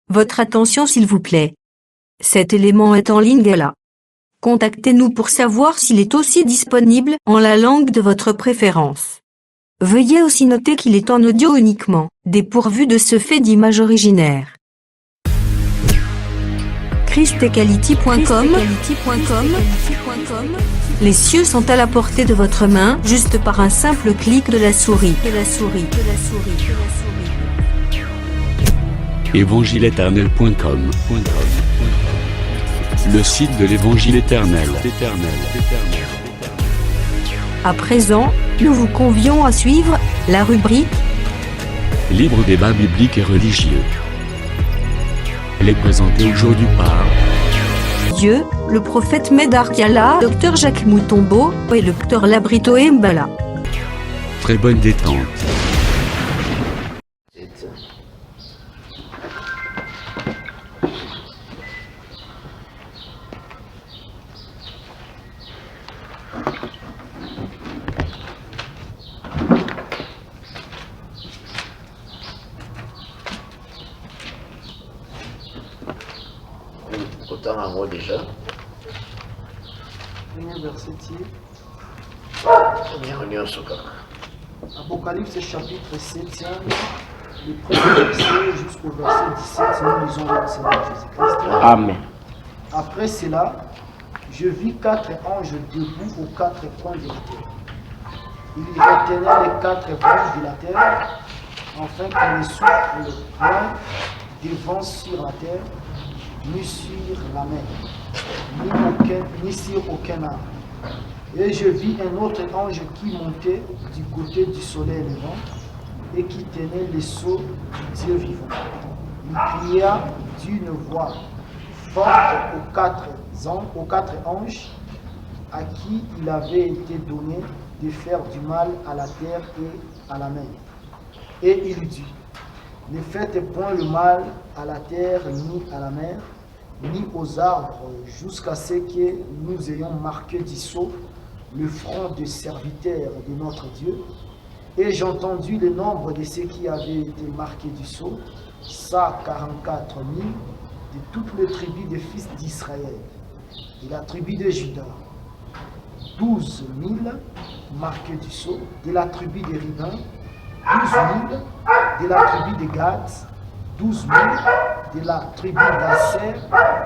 Votre attention s'il vous plaît. Cet élément est en ligne là. Contactez-nous pour savoir s'il est aussi disponible en la langue de votre préférence. Veuillez aussi noter qu'il est en audio uniquement, dépourvu de ce fait d'image originaire. christequality.com. Les cieux sont à la portée de votre main, juste par un simple clic de la souris. Évangileéternel.com, le site de l'Évangile éternel. À présent, nous vous convions à suivre la rubrique Libre débat biblique et religieux. Elle est présentée aujourd'hui par Dieu, le prophète Medar Kiala, Dr Jacques Moutombo et le Dr Labrito Mbala. Très bonne détente. Autant en haut déjà. Premier verset ici. Bienvenue en Soka. Apocalypse chapitre 7, le premier verset jusqu'au verset 17, nous lisons le Seigneur Jésus-Christ. Amen. Après cela, je vis 4 anges debout aux 4 coins de la terre. Ils retenaient les 4 branches de la terre, afin qu'on ne souffle point des vents sur la terre, ni sur la mer, ni sur aucun arbre. Et je vis un autre ange qui montait du côté du soleil levant et qui tenait les sceaux du Dieu vivant. Il cria d'une voix forte aux quatre anges à qui il avait été donné de faire du mal à la terre et à la mer. Et il dit, ne faites point le mal à la terre ni à la mer, ni aux arbres, jusqu'à ce que nous ayons marqué du sceau le front des serviteurs de notre Dieu. Et j'ai entendu le nombre de ceux qui avaient été marqués du sceau, 144 000 de toutes les tribus des fils d'Israël, de la tribu de Juda, 12 000 marqués du sceau, de la tribu de Rubin, 12 000 de la tribu de Gad, 12 000 de la tribu d'Asser,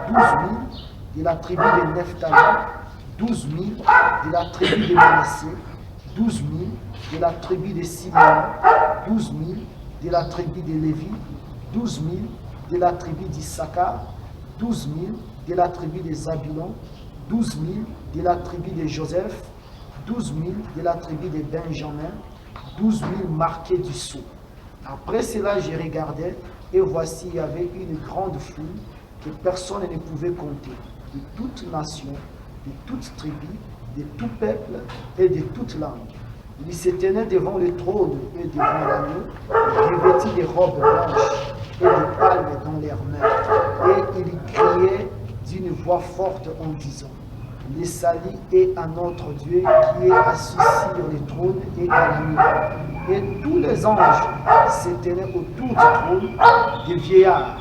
12 000 de la tribu de Nephtali, 12 000 de la tribu de Manassé, 12 000 de la tribu de Simeon, 12 000 de la tribu de Lévi, 12 000 de la tribu d'Issachar, 12 000 de la tribu de Zabulon, 12 000 de la tribu de Joseph, 12 000 de la tribu de Benjamin, 12 000 marqués du sceau. Après cela, je regardais, et voici, il y avait une grande foule que personne ne pouvait compter, de toute nation, de toute tribu, de tout peuple et de toute langue. Ils se tenaient devant le trône et devant l'agneau, revêtis de robes blanches et de palmes dans leurs mains. Et ils criaient d'une voix forte en disant, le salut est à notre Dieu qui est assis sur le trône et à l'agneau. Et tous les anges se tenaient autour du trône, des vieillards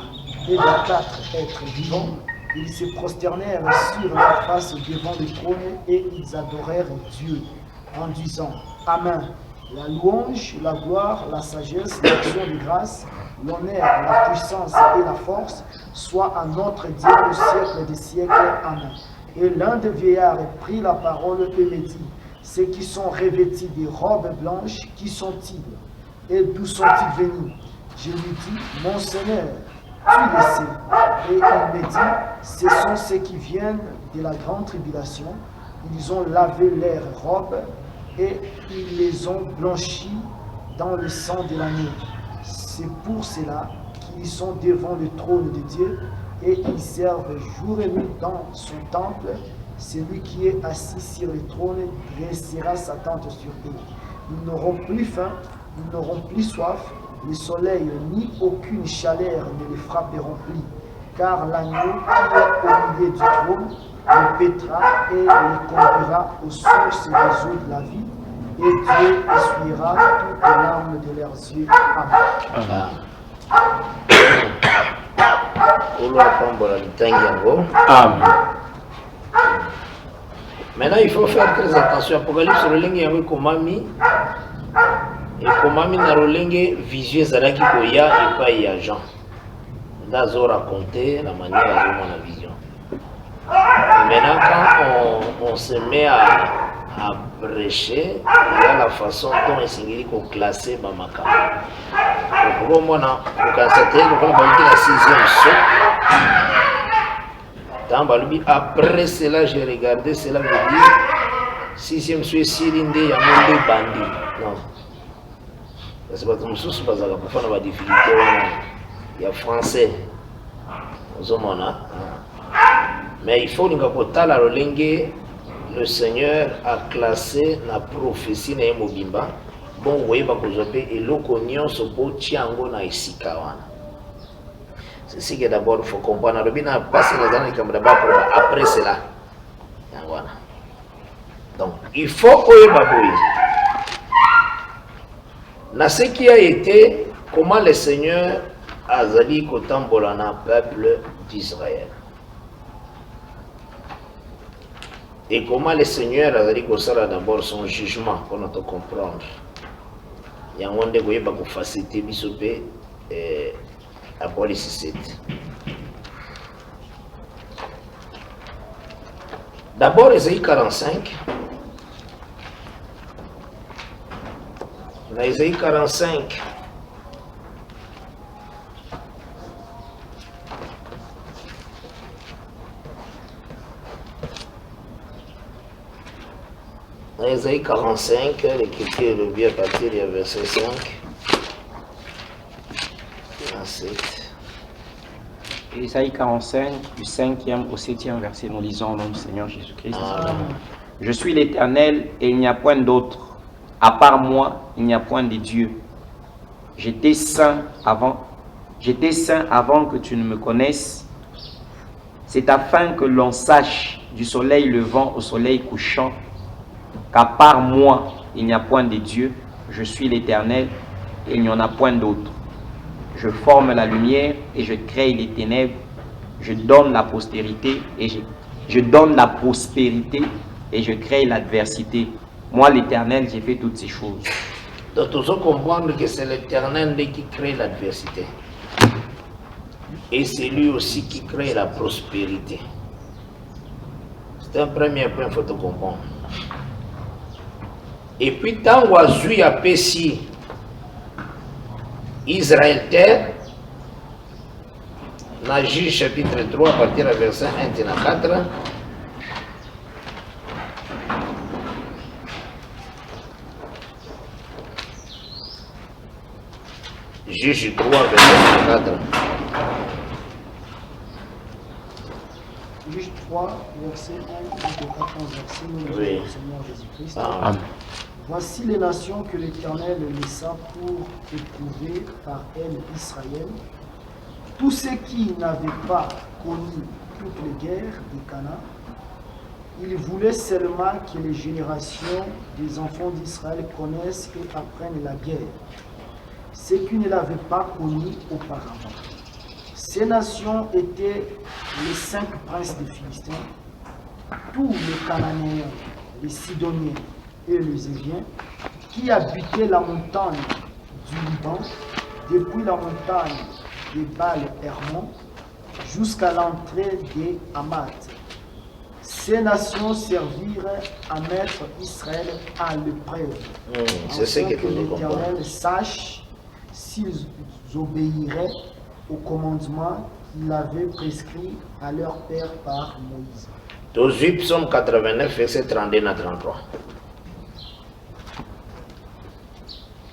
et de 4 êtres vivants. Ils se prosternèrent sur leur face devant le trône et ils adorèrent Dieu en disant Amen. La louange, la gloire, la sagesse, l'action de grâce, l'honneur, la puissance et la force soient à notre Dieu au siècle des siècles. Amen. Et l'un des vieillards prit la parole et me dit, ceux qui sont revêtis de robes blanches, qui sont-ils? Et d'où sont-ils venus? Je lui dis, mon Seigneur, tu le sais. Et il me dit, ce sont ceux qui viennent de la grande tribulation. Ils ont lavé leurs robes et ils les ont blanchies dans le sang de l'agneau. C'est pour cela qu'ils sont devant le trône de Dieu et ils servent jour et nuit dans son temple. Celui qui est assis sur le trône dressera sa tente sur eux. Ils n'auront plus faim, ils n'auront plus soif, le soleil ni aucune chaleur ne les frapperont plus, car l'agneau qui est au milieu du trône les pétera et les conduira aux sources des eaux de la vie, et Dieu essuiera toutes les larmes de leurs yeux. Amen. Amen. Maintenant, il faut faire très attention. Apocalypse, il y a Komami. Et Komami na rolenge vision Zaraki Koya et pas y a Jean. D'azo raconter la manière dont on a vision. Et maintenant, quand on se met à prêcher, il y a la façon dont il s'est classé Bamaka. Pour moi, on a constaté qu'on a la 6e saut. Après cela, j'ai regardé, cela veut dire 6e saut, Sirinde, il y a mon bandit. Non. C'est pas comme ça, c'est pas ça. Pour faire la difficulté, il y a français. Mais il faut que la Rolingue, le Seigneur a classé la prophétie na Mobimba. Bon, oui, et l'okonyon se beau tiango na isikawana. C'est ce que d'abord il faut comprendre. Robina passe les années comme d'abord après cela. Donc, il faut que dans ce qui a été, comment le Seigneur a zali kotambola na peuple d'Israël. Et comment le Seigneur a zali kosala d'abord son jugement pour nous comprendre. Il y a un monde qui a facilité bisope à police 7. D'abord, Ésaïe 45. Dans Ésaïe 45, dans Ésaïe 45, l'écriture est revue à partir du verset 5. Ésaïe 45, du 5e au 7e verset, nous lisons au nom du Seigneur Jésus-Christ. Je suis l'Éternel et il n'y a point d'autre. À part moi, il n'y a point de Dieu. J'étais saint avant que tu ne me connaisses. C'est afin que l'on sache du soleil levant au soleil couchant qu'à part moi, il n'y a point de Dieu. Je suis l'Éternel et il n'y en a point d'autre. Je forme la lumière et je crée les ténèbres. Je donne la postérité et je donne la prospérité et je crée l'adversité. Moi, l'Éternel, j'ai fait toutes ces choses. Donc, nous devons comprendre que c'est l'Éternel qui crée l'adversité. Et c'est lui aussi qui crée la prospérité. C'est un premier point qu'il faut comprendre. Et puis, tant qu'on a vu à Pessi, Israël terre, dans Juge chapitre 3, à partir du verset 1 et 4, Juge 3, verset 4. Juge 3, verset 1 jusqu'au 14 verset, nous lisons Oui. au Seigneur Jésus-Christ. Amen. Voici les nations que l'Éternel laissa pour éprouver par elles Israël. Tous ceux qui n'avaient pas connu toutes les guerres des Canaan, il voulait seulement que les générations des enfants d'Israël connaissent et apprennent la guerre, ce qu'ils ne l'avaient pas connu auparavant. Ces nations étaient les 5 princes des Philistins, tous les Cananéens, les Sidoniens et les Éviens, qui habitaient la montagne du Liban, depuis la montagne de Baal-Hermon jusqu'à l'entrée des Hamath. Ces nations servirent à mettre Israël à l'épreuve, C'est ce afin que nous devons comprendre. l'Éternel sache s'ils obéiraient au commandement qu'il avait prescrit à leur père par Moïse. Tous Psaume 89, verset 32 à 33.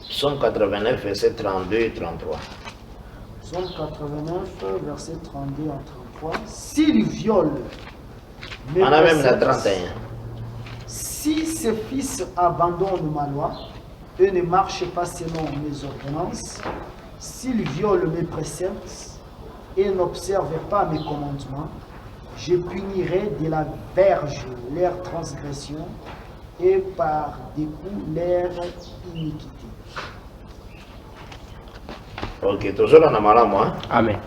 Psaume 89, verset 32 et 33. Psaume 89, verset 32 à 33. S'ils violent mes On a même la préceptes, 31. si ses fils abandonnent ma loi et ne marchent pas selon mes ordonnances, s'ils violent mes préceptes et n'observent pas mes commandements, je punirai de la verge leur transgression et par des coups leur iniquité. Ok, toujours on a mal à moi. Amen.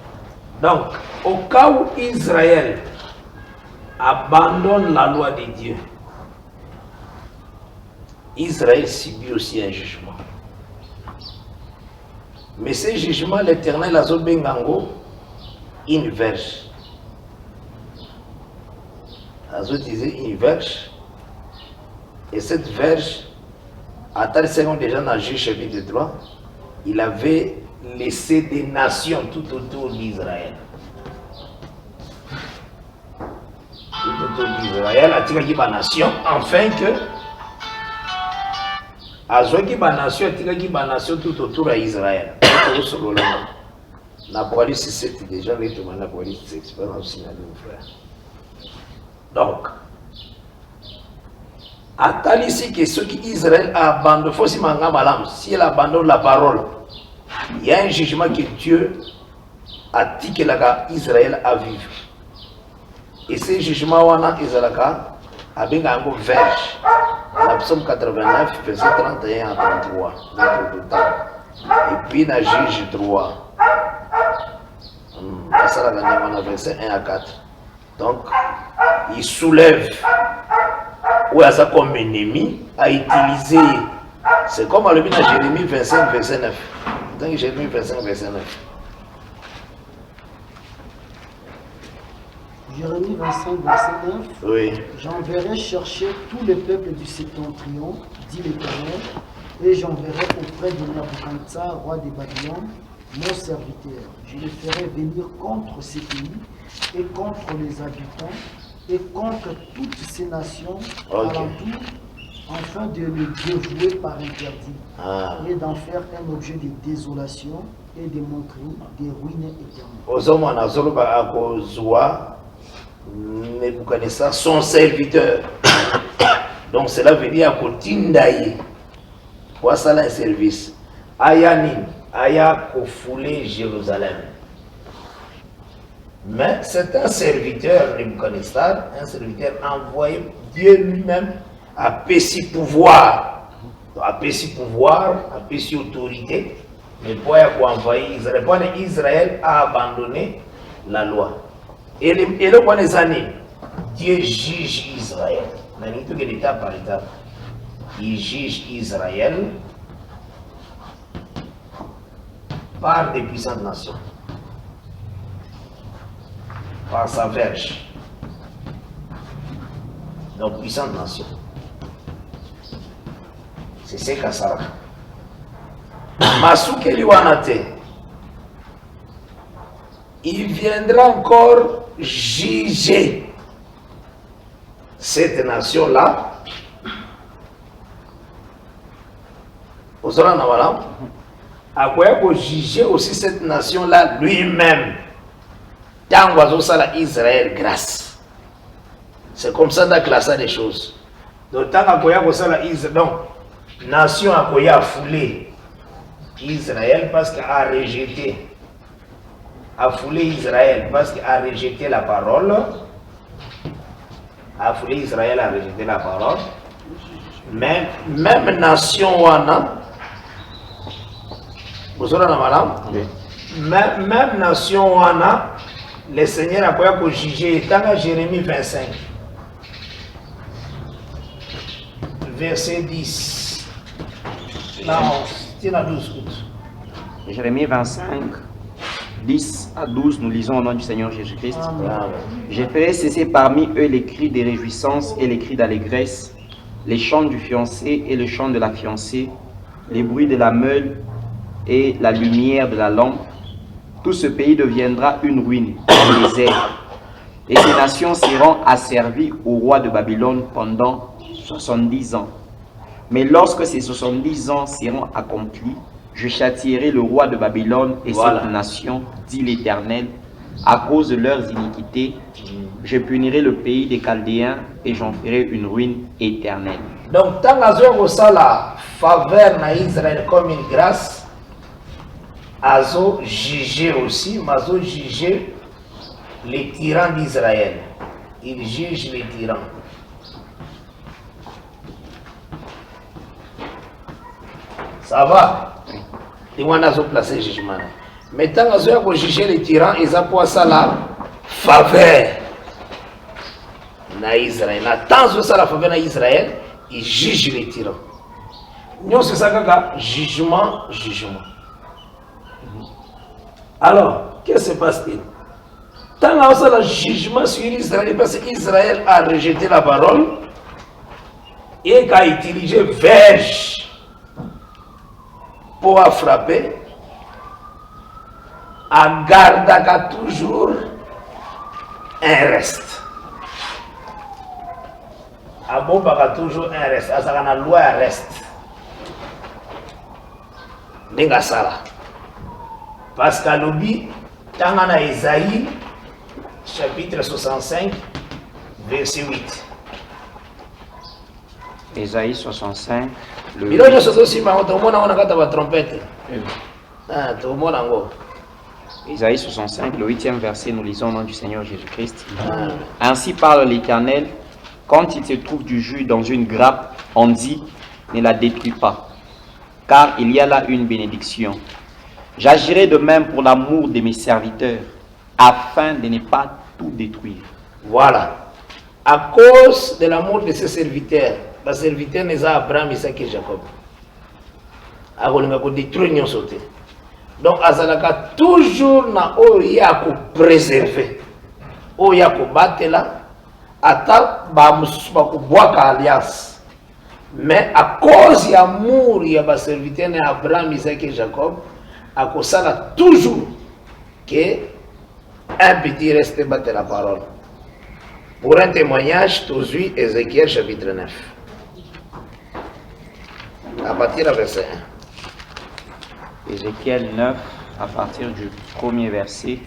Donc, au cas où Israël abandonne la loi de Dieu, Israël subit aussi un jugement. Mais ce jugement, l'Éternel a bengango une verge. Azo disait une verge. Et cette verge, à tel second déjà dans Juge chapitre 3, il avait laissé des nations tout autour d'Israël. Tout autour d'Israël, a tiré une nation, afin que Azoki nation, a tiré une nation tout autour d'Israël. L'Apocalypse 7, déjà, les gens l'Apocalypse 7, c'est pas aussi mon frère. Donc, attends ici que ceux qui Israël abandonne, faut si elle abandonne la parole, il y a un jugement que Dieu a dit que Israël a vivre. Et ce jugement, on a Israël a bien un verge. La Psaume 89, verset 31 à 33. Et puis, dans Juge 3. Ça, là, verset 1 à 4. Donc, il soulève ou à ça comme ennemi à utiliser. C'est comme on le dit dans Jérémie 25, verset 9. Dans Jérémie 25, verset 9. Jérémie 25, verset 9. Oui. J'enverrai chercher tous les peuples du septentrion, dit l'Éternel, et j'enverrai auprès de Nabuchodonosor, roi de Babylone, mon serviteur. Je les ferai venir contre ces pays et contre les habitants et contre toutes ces nations alentour, afin de les dévouer par interdit et d'en faire un objet de désolation et de montrer des ruines éternelles. Nebuchadnezzar, son serviteur. Donc cela veut dire que Tindaï, pour ça un service. Ayanin, Aya pour fouler Jérusalem. Mais c'est un serviteur, Nebuchadnezzar, un serviteur envoyé, Dieu lui-même a péci pouvoir, a péci autorité, mais pour envoyer Israël. Israël a abandonné la loi. Et le point des années, Dieu juge Israël. Étape par étape. Il juge Israël par des puissantes nations. Par sa verge. Donc, puissante nation. C'est ce qu'a ça. Masuke Liwanate. Il viendra encore juger cette nation-là. Vous aurez un voilà. À quoi pour juger aussi cette nation-là lui-même. Tant que Israël grâce. C'est comme ça qu'on a classé les choses. Donc, tant que Israël, donc, nation a foulé Israël parce qu'elle a rejeté. A foulé Israël parce qu'il a rejeté la parole. A foulé Israël a rejeté la parole. Mais même nation wana, vous avez madame? Même nation wana, le Seigneur a pas juger. Dans Jérémie 25, verset 10. Non, c'est dans 12 août. Jérémie 25. 10 à 12, nous lisons au nom du Seigneur Jésus-Christ. Je ferai cesser parmi eux les cris de réjouissance et les cris d'allégresse, les chants du fiancé et le chant de la fiancée, les bruits de la meule et la lumière de la lampe. Tout ce pays deviendra une ruine, un désert. Et ces nations seront asservies au roi de Babylone pendant 70 ans. Mais lorsque ces 70 ans seront accomplis, je châtierai le roi de Babylone et cette nation, dit l'Éternel, à cause de leurs iniquités. Je punirai le pays des Chaldéens et j'en ferai une ruine éternelle. Donc, tant que la faveur na Israël comme une grâce, azo juger aussi, mazo juger les tyrans d'Israël. Il juge les tyrans. Ça va? Et on a placé jugement. Mais tant que juger les tyrans, ils ont ça la faveur na Israël. Tant que ça la faveur na Israël, ils jugent les tyrans. Nous c'est ça que jugement. Alors, qu'est-ce qui se passe-t-il? Tant que ça le jugement sur Israël, parce qu'Israël a rejeté la parole et qu'a utilisé verge pour frapper, a gardé toujours un reste. A bon toujours un reste. A ça la loi reste. Nenga sala. Parce qu'à l'obi, tant qu'on a Isaïe, chapitre 65, verset 8. Ésaïe 65, le Il y a aussi ma trompette. Ah, tout le monde en haut. Ésaïe 65, le 8e verset, nous lisons au nom du Seigneur Jésus-Christ. Ainsi parle l'Éternel, quand il se trouve du jus dans une grappe, on dit, ne la détruis pas, car il y a là une bénédiction. J'agirai de même pour l'amour de mes serviteurs, afin de ne pas tout détruire. Voilà. À cause de l'amour de ses serviteurs, les serviteurs n'est pas Abraham, Isaac et Jacob. Il détruire sauter. Donc, azalaka toujours na oya ko préserver, oya ko batela, ata ba musuba ko boaka alliance. Mais à cause de l'amour ya ba serviteur na Abraham, Isaac et Jacob, à cause ça toujours que un petit reste battre la parole. Pour un témoignage, toujours Ézéchiel chapitre 9. À partir du verset 1. Ézéchiel 9, à partir du premier verset,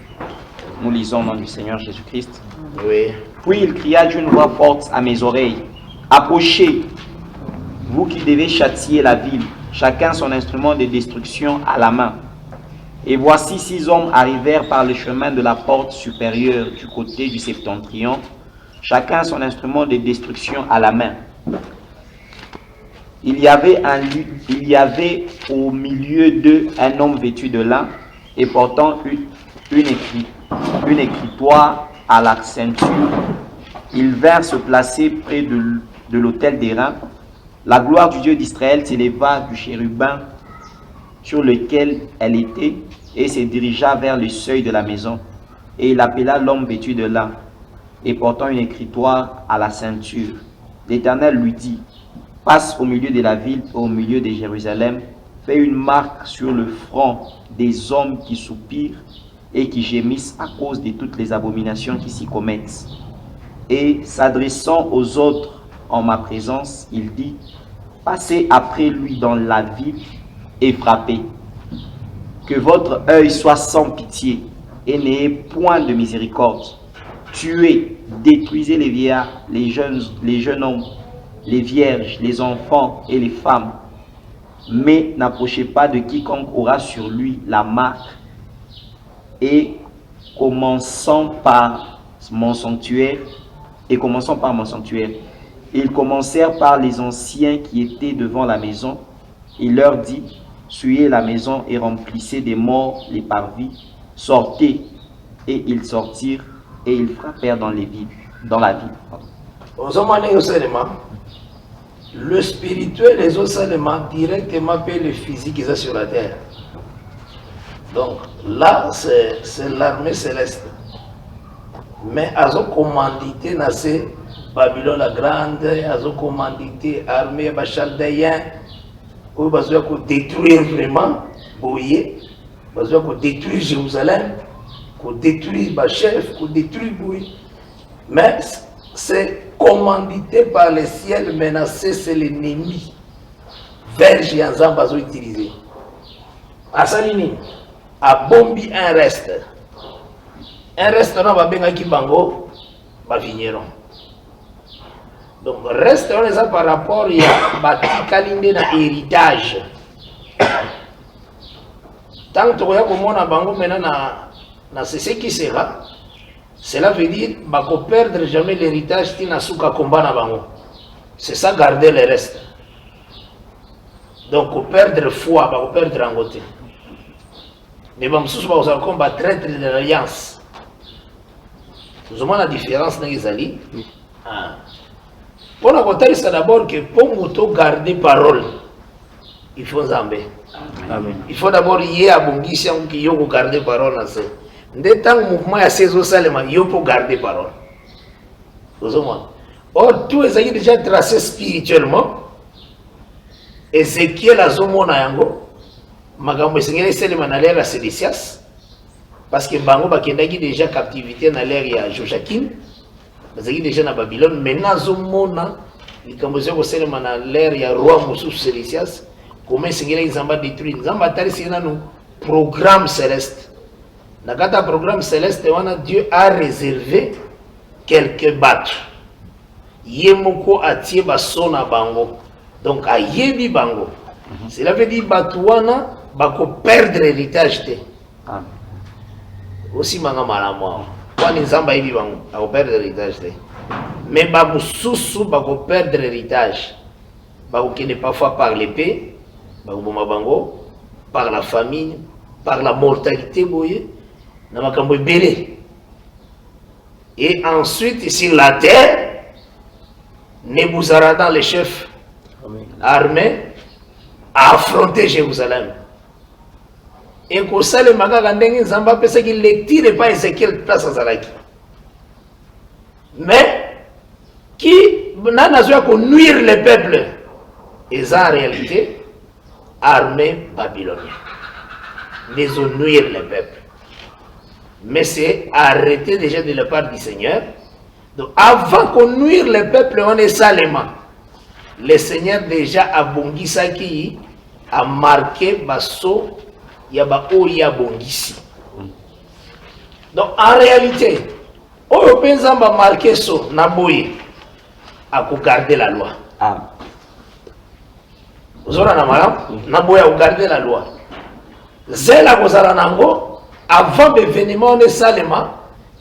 nous lisons au nom du Seigneur Jésus-Christ. Oui. Puis il cria d'une voix forte à mes oreilles, approchez, vous qui devez châtier la ville, chacun son instrument de destruction à la main. Et voici 6 hommes arrivèrent par le chemin de la porte supérieure du côté du septentrion, chacun son instrument de destruction à la main. Il y avait au milieu d'eux un homme vêtu de lin et portant une écritoire à la ceinture. Ils vinrent se placer près de l'autel d'airain. La gloire du Dieu d'Israël s'éleva du chérubin sur lequel elle était et se dirigea vers le seuil de la maison. Et il appela l'homme vêtu de lin et portant une écritoire à la ceinture. L'Éternel lui dit, passe au milieu de la ville, au milieu de Jérusalem, fais une marque sur le front des hommes qui soupirent et qui gémissent à cause de toutes les abominations qui s'y commettent. Et s'adressant aux autres en ma présence, il dit, passez après lui dans la ville et frappez. Que votre œil soit sans pitié et n'ayez point de miséricorde. Tuez, détruisez les vieillards, les jeunes hommes, les vierges, les enfants et les femmes. Mais n'approchez pas de quiconque aura sur lui la marque. Et commençons par mon sanctuaire. Ils commencèrent par les anciens qui étaient devant la maison. Il leur dit, souillez la maison et remplissez des morts les parvis. Sortez. Et ils sortirent et ils frappèrent dans la ville. Le spirituel les autres seulement directement paye le physique qui est sur la terre. Donc là, c'est l'armée céleste. Mais elles ont commandité dans Babylone la Grande, elles ont commandité l'armée chaldéen, où ils ont détruire vraiment, ils ont détruire Jérusalem, détruire le chef, détruire Bouy. Mais c'est commandité par le ciel, menacé, c'est l'ennemi. Verge et ensemble ont utilisé. À Salini, à Bombi, un reste. Un restaurant va bien qui bango, va vigneron. Donc, restaurant ça par rapport à bâti kalinde na héritage. Tant que tu as comme on a bango maintenant c'est ce qui sera. Cela veut dire qu'on ne peut perdre jamais l'héritage qui n'a pas combat na bango. C'est ça garder le reste. Donc on perdre foi, on perdre en côté. Mais bon, sous le combat traître de l'alliance. Nous avons la différence dans les alliés. On a constaté d'abord que pour nous garder parole, il faut Zambé. Il faut d'abord y aller à Bongisi qui faut garder parole. Dès que le mouvement est assez salema, il faut garder parole. Or, tout est déjà tracé spirituellement. Ézéchiel a zomona yango. Magambo esengeli esalema na l'ère ya Sédécias. Parce que bango bakendaki déjà captivité na l'ère ya Joachim. Bazaki déjà na Babylone. Maintenant zomona likambo ezali kosalema na l'ère ya roi mosusu Sédécias. Comment esengeli nzambe détruire. Nzambe atalisi nanu programme céleste. Na kata programme céleste wana Dieu a réservé quelques bateaux. Yemoko atie basona bango. Donc a yebi bango. Cela veut dire batouana bako perdre l'héritage te. Aussi manga malamo. Kwani nzamba yebi bango bako perdre l'héritage te. Mais bako susu bako perdre l'héritage. Bako kene parfois par l'épée, bako boma bango, par la famine, par la mortalité boye, na makambo ebele. Et ensuite sur la terre, Nebuzaradan le chef armé a affronté Jérusalem. Et pour ça, les magas ndenge Zamba pense qu'il ne tire pas Ézéchiel place à Zalaki. Mais qui n'a pas nuire le peuple, et ça en réalité armée babylonienne. Ils ont nuire le peuple. Mais c'est arrêté déjà de la part du Seigneur. Donc avant qu'on nuire le peuple, on est salement. Le Seigneur déjà a bongisi a marqué basso yaba oya bongisi. Donc en réalité, on peut marquer so naboye à garder la loi. Vous aurez la malam, naboye à garder la loi. Zela kozala nango avant l'événement on est salement.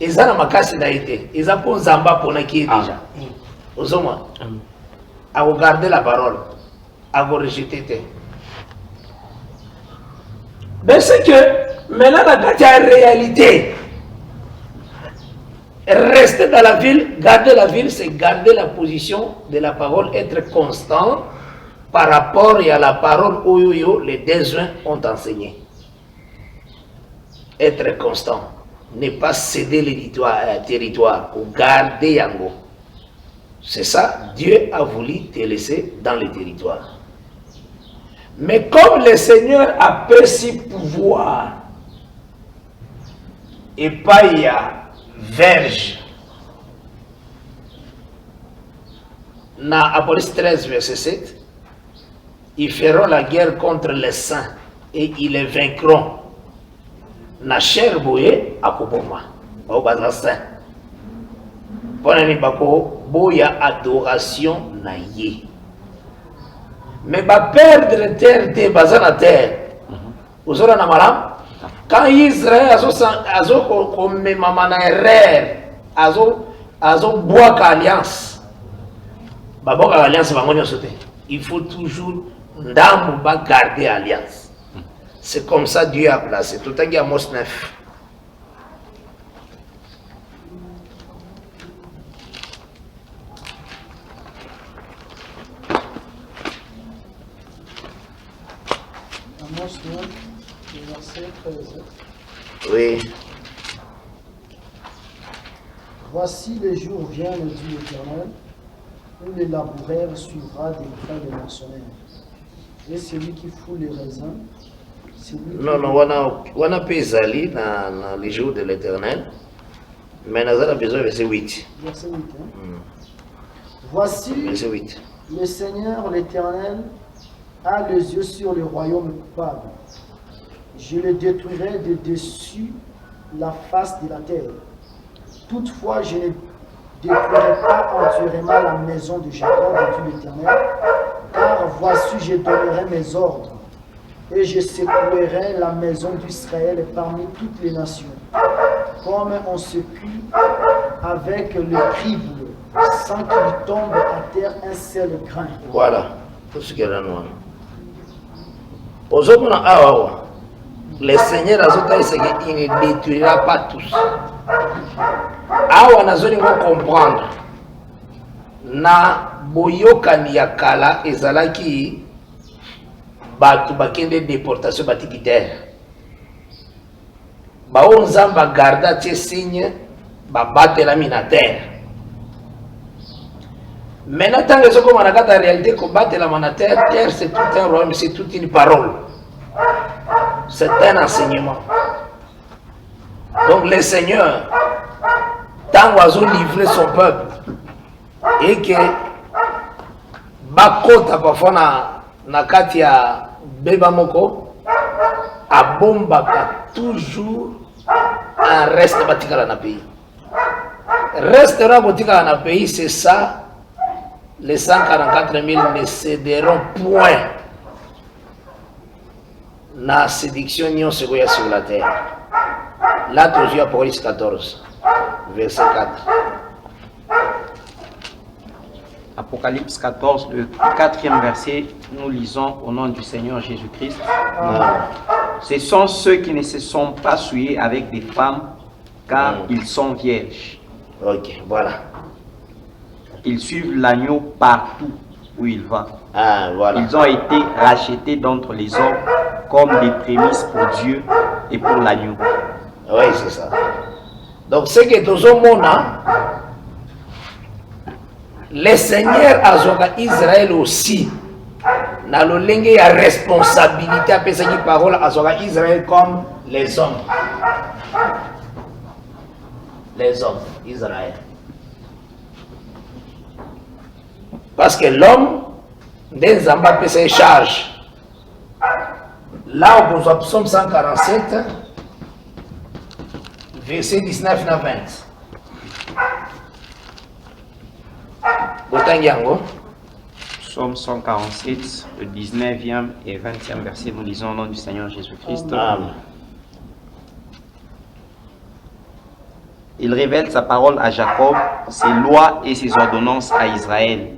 Ils ont makasi na été. Ils ont pour Zamba pour nakié déjà. Aux hommes. À regarder la parole, à vous rejeter. Mais c'est que maintenant la réalité. Rester dans la ville, garder la ville, c'est garder la position de la parole, être constant par rapport à la parole où les désuns ont enseigné. Être constant. Ne pas céder le territoire ou garder Yango. C'est ça, Dieu a voulu te laisser dans le territoire. Mais comme le Seigneur a perçu pouvoir, et pas il y a verge, dans Apocalypse 13, verset 7, ils feront la guerre contre les saints et ils les vaincront. Na cher boye akoboma au bazassin ponani bako boya adoration na ye mais ba perdre terre te bazana terre uzora na malam quand Israël azo comme mama na erreur azo bois alliance baboka alliance bangonyo sote il faut toujours ndambo ba garder alliance. C'est comme ça Dieu a placé. Tout à l'heure, Amos 9. Amos 9, verset 13. Oui. Voici les jours viennent, dit l'Éternel, où les laboureurs suivra des trains de mercenaires. Et celui qui fout les raisins, non, on a pesali dans les jours de l'Éternel, mais nous avons besoin de verset 8. Verset 8. Voici, verset 8. Le Seigneur, l'Éternel, a les yeux sur le royaume coupable. Je le détruirai de dessus la face de la terre. Toutefois, je ne détruirai pas entièrement la maison de Jacob, dit l'Éternel, car voici, je donnerai mes ordres. Et je secouerai la maison d'Israël parmi toutes les nations, comme on secoue avec le crible, sans qu'il tombe à terre un seul grain. Voilà, tout ce qu'il y a là. Aux hommes, Le Seigneur il ne détruira pas tous. Awa nazoni comprendre na boyokani ya kala ezalaki batu bakende déportation batikitaire bao nzamba garda tie signe babatelami na terre. Maintenant tant que ce qu'on a la réalité combattre la terre, terre c'est tout un royaume, c'est toute une parole. C'est un enseignement. Donc le Seigneur, tant qu'on a livré son peuple, et que bakota parfois na kati ya beba moko abombaka toujours un reste batikala na pays. Restera batikala na pays, c'est ça. Les 144 000 ne céderont point na séduction ni sur la terre. Là, toujours Apocalypse 14, verset 4. Apocalypse 14, le 4e verset, nous lisons au nom du Seigneur Jésus-Christ. Ce sont ceux qui ne se sont pas souillés avec des femmes, car ils sont vierges. Ok, voilà. Ils suivent l'agneau partout où il va. Ah, voilà. Ils ont été rachetés d'entre les hommes comme des prémices pour Dieu et pour l'agneau. Oui, c'est ça. Donc, ce que tous au monde, le Seigneur a Israël aussi. Dans le lingue, il y a responsabilité à penser qui parole à Israël comme les hommes. Les hommes, Israël. Parce que l'homme, des Zamba peut se charge. Là, au psaume 147, verset 19 à 20. Psaume 147, le 19e et 20e verset, nous lisons au nom du Seigneur Jésus-Christ. Amen. Il révèle sa parole à Jacob, ses lois et ses ordonnances à Israël.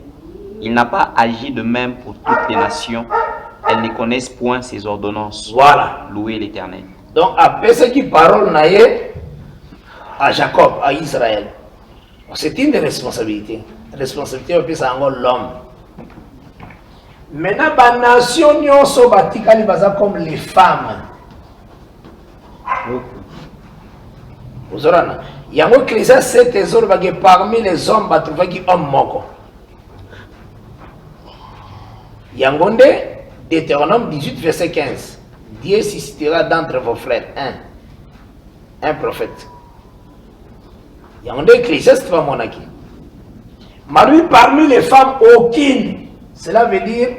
Il n'a pas agi de même pour toutes les nations. Elles ne connaissent point ses ordonnances. Voilà. Louez l'Éternel. Donc, après ce qui parole naïe à Jacob, à Israël, c'est une responsabilité. Responsabilité, c'est encore l'homme. Maintenant, la nation, comme les femmes. Vous aurez il y a un Ecclésiaste 7 parmi les hommes, il y a un homme moko. Il y a un Deutéronome 18, verset 15. Dieu suscitera d'entre vos frères un prophète. Il y a un Ecclésiaste qui va monaki. Mais parmi les femmes, aucune. Cela veut dire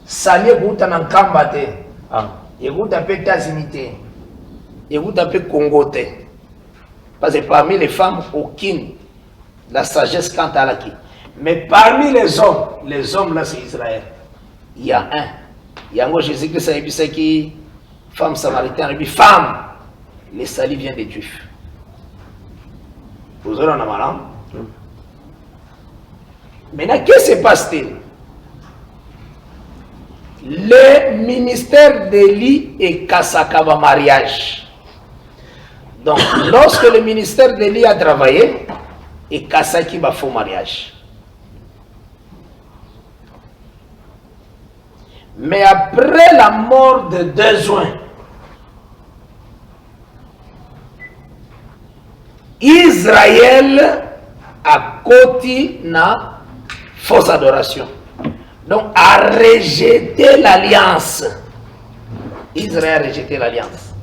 Salier Goutan Kambate. Et Goutan Pétazinité. Et Goutan Congote. Parce que parmi les femmes, aucune. La sagesse quant à l'acquis. Mais parmi les hommes là c'est Israël. Il y a un. Il y a un Jésus-Christ qui femme samaritaine, femme. Le salut vient des Juifs. Vous aurez un amaran. Maintenant, qu'est-ce qui se passe-t-il? Le ministère d'Élie et Kassakaba mariage. Donc, lorsque le ministère d'Élie a travaillé, et Kassaki va faire mariage. Mais après la mort de Deuxoin, Israël a côté na fausse adoration. Donc, a rejeté l'alliance. Israël a rejeté l'alliance.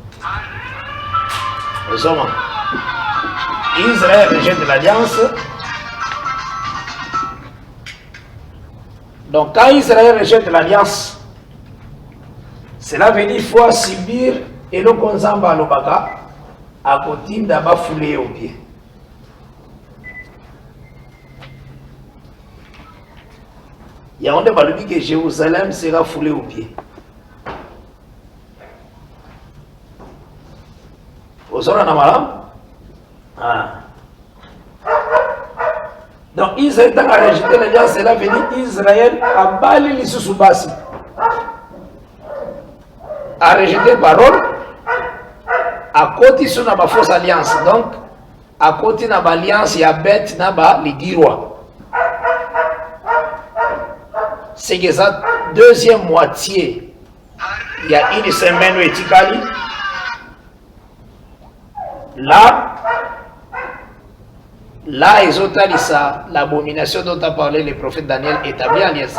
Israël rejette l'alliance. Donc, quand Israël rejette l'alliance, cela veut dire qu'il faut subir et le konzamba lobaka à côté d'abord foulé au pied. Il y a un débat qui dit que Jérusalem sera foulé au pied. Vous avez un amaram? Donc Israël a rejeté l'alliance, cela veut dire Israël a bali l'Issoussoubasi. a rejeté parole, a côté sur la fausse alliance. Donc, à côté de l'alliance, il y a bête, les dirois. C'est que ça, deuxième moitié, il y a une semaine où il y a là, ils ont dit ça, l'abomination dont a parlé le prophète Daniel établit alliance.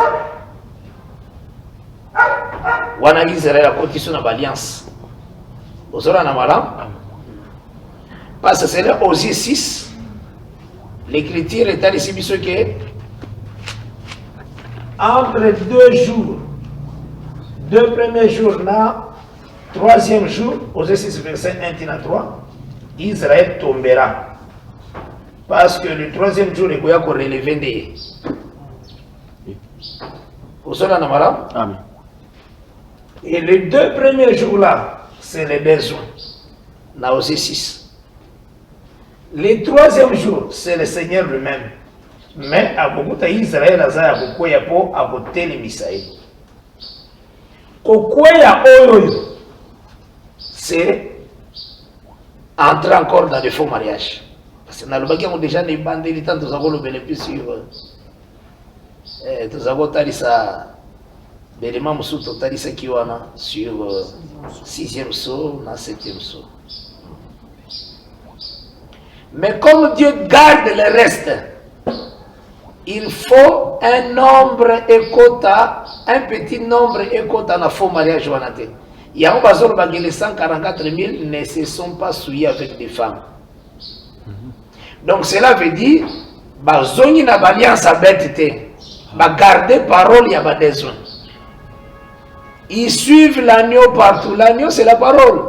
Wana Israël a continué son alliance. Vous aurez un malin. Parce que c'est là, Osée 6, l'écriture est ici, que entre 2 jours, 2 premiers jours là, 3e jour, Osée 6, verset 1 à 3, Israël tombera. Parce que le 3e jour, il y a relevé des. Vous aurez un malin. Amen. Et les 2 premiers jours là, c'est les besoins. Là, Osée 6. Le 3e jour, c'est le Seigneur lui-même. Mais à beaucoup d'Israël, à beaucoup de gens, à côté de Misaël. C'est entrer encore dans le faux mariage. Parce que dans le bagage, on a déjà des bandes de temps, nous avons le bénéfice sur. Nous avons dit ça. L'élément Moussou, nous avons dit ça qui sur 6e saut, 7e saut. Mais comme Dieu garde le reste, il faut un nombre écota, un petit nombre écota dans le faux mariage. Il y a un bazar qui les 144 000 ne se sont pas souillés avec des femmes. Donc cela veut dire que na alliance à bête, garder parole, il y a des besoins. Ils suivent l'agneau partout. L'agneau, c'est la parole.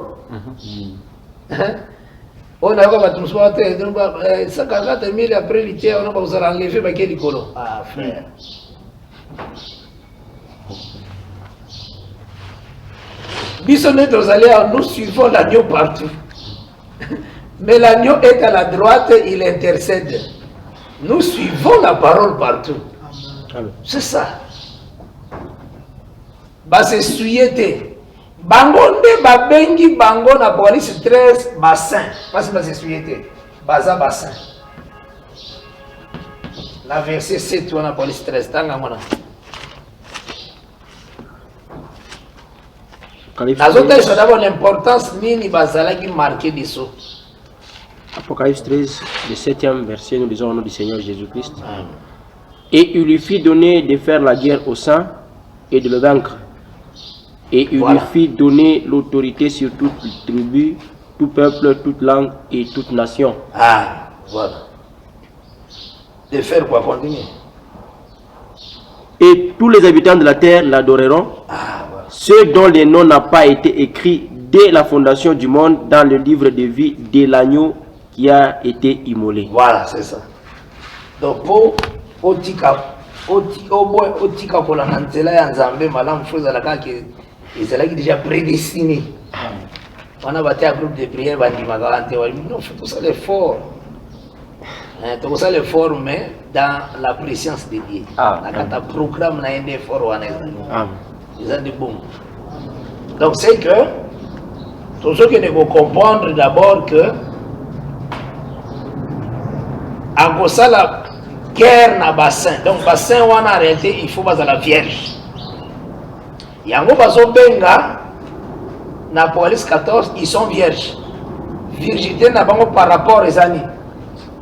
On a va tout soit 144 000 après l'été, on va vous enlever baquet du colo. Ah frère. Nous suivons l'agneau partout. Mais l'agneau est à la droite, il intercède. Nous suivons la parole partout. C'est ça. C'est suyete. Bangonde babengi bango na police 13 bassin. Parce que c'est suyete. Baza bassin. La verset 7 on a police 13 tanga mona. Nazota ça d'abord l'importance nini bazala qui marqué dessous. Apocalypse 13, le 7e verset, nous lisons au nom du Seigneur Jésus-Christ. Et il lui fit donner de faire la guerre aux saints et de le vaincre. Et il lui fit donner l'autorité sur toute tribu, tout peuple, toute langue et toute nation. Ah, voilà. De faire quoi continuer? Et tous les habitants de la terre l'adoreront. Ah, voilà. Ceux dont les noms n'ont pas été écrits dès la fondation du monde dans le livre de vie de l'agneau qui a été immolé. Voilà, c'est ça. Donc, pour Otika pour la Nantela et Nzambe, madame Fouza ils déjà prédestiné. On a battu un groupe de prière, non, faut tout ça l'effort. Tout ça l'effort, mais dans la présence de Dieu. Quand un programme n'a un effort, ils ont des bons. Donc c'est que, tout ce que nous devons comprendre d'abord que, à cause de la guerre dans le bassin, donc bassin où on a arrêté, il faut pas la vierge. Yango bazo benga na police 14 ils sont vierges. Virginité na bango par rapport aux années.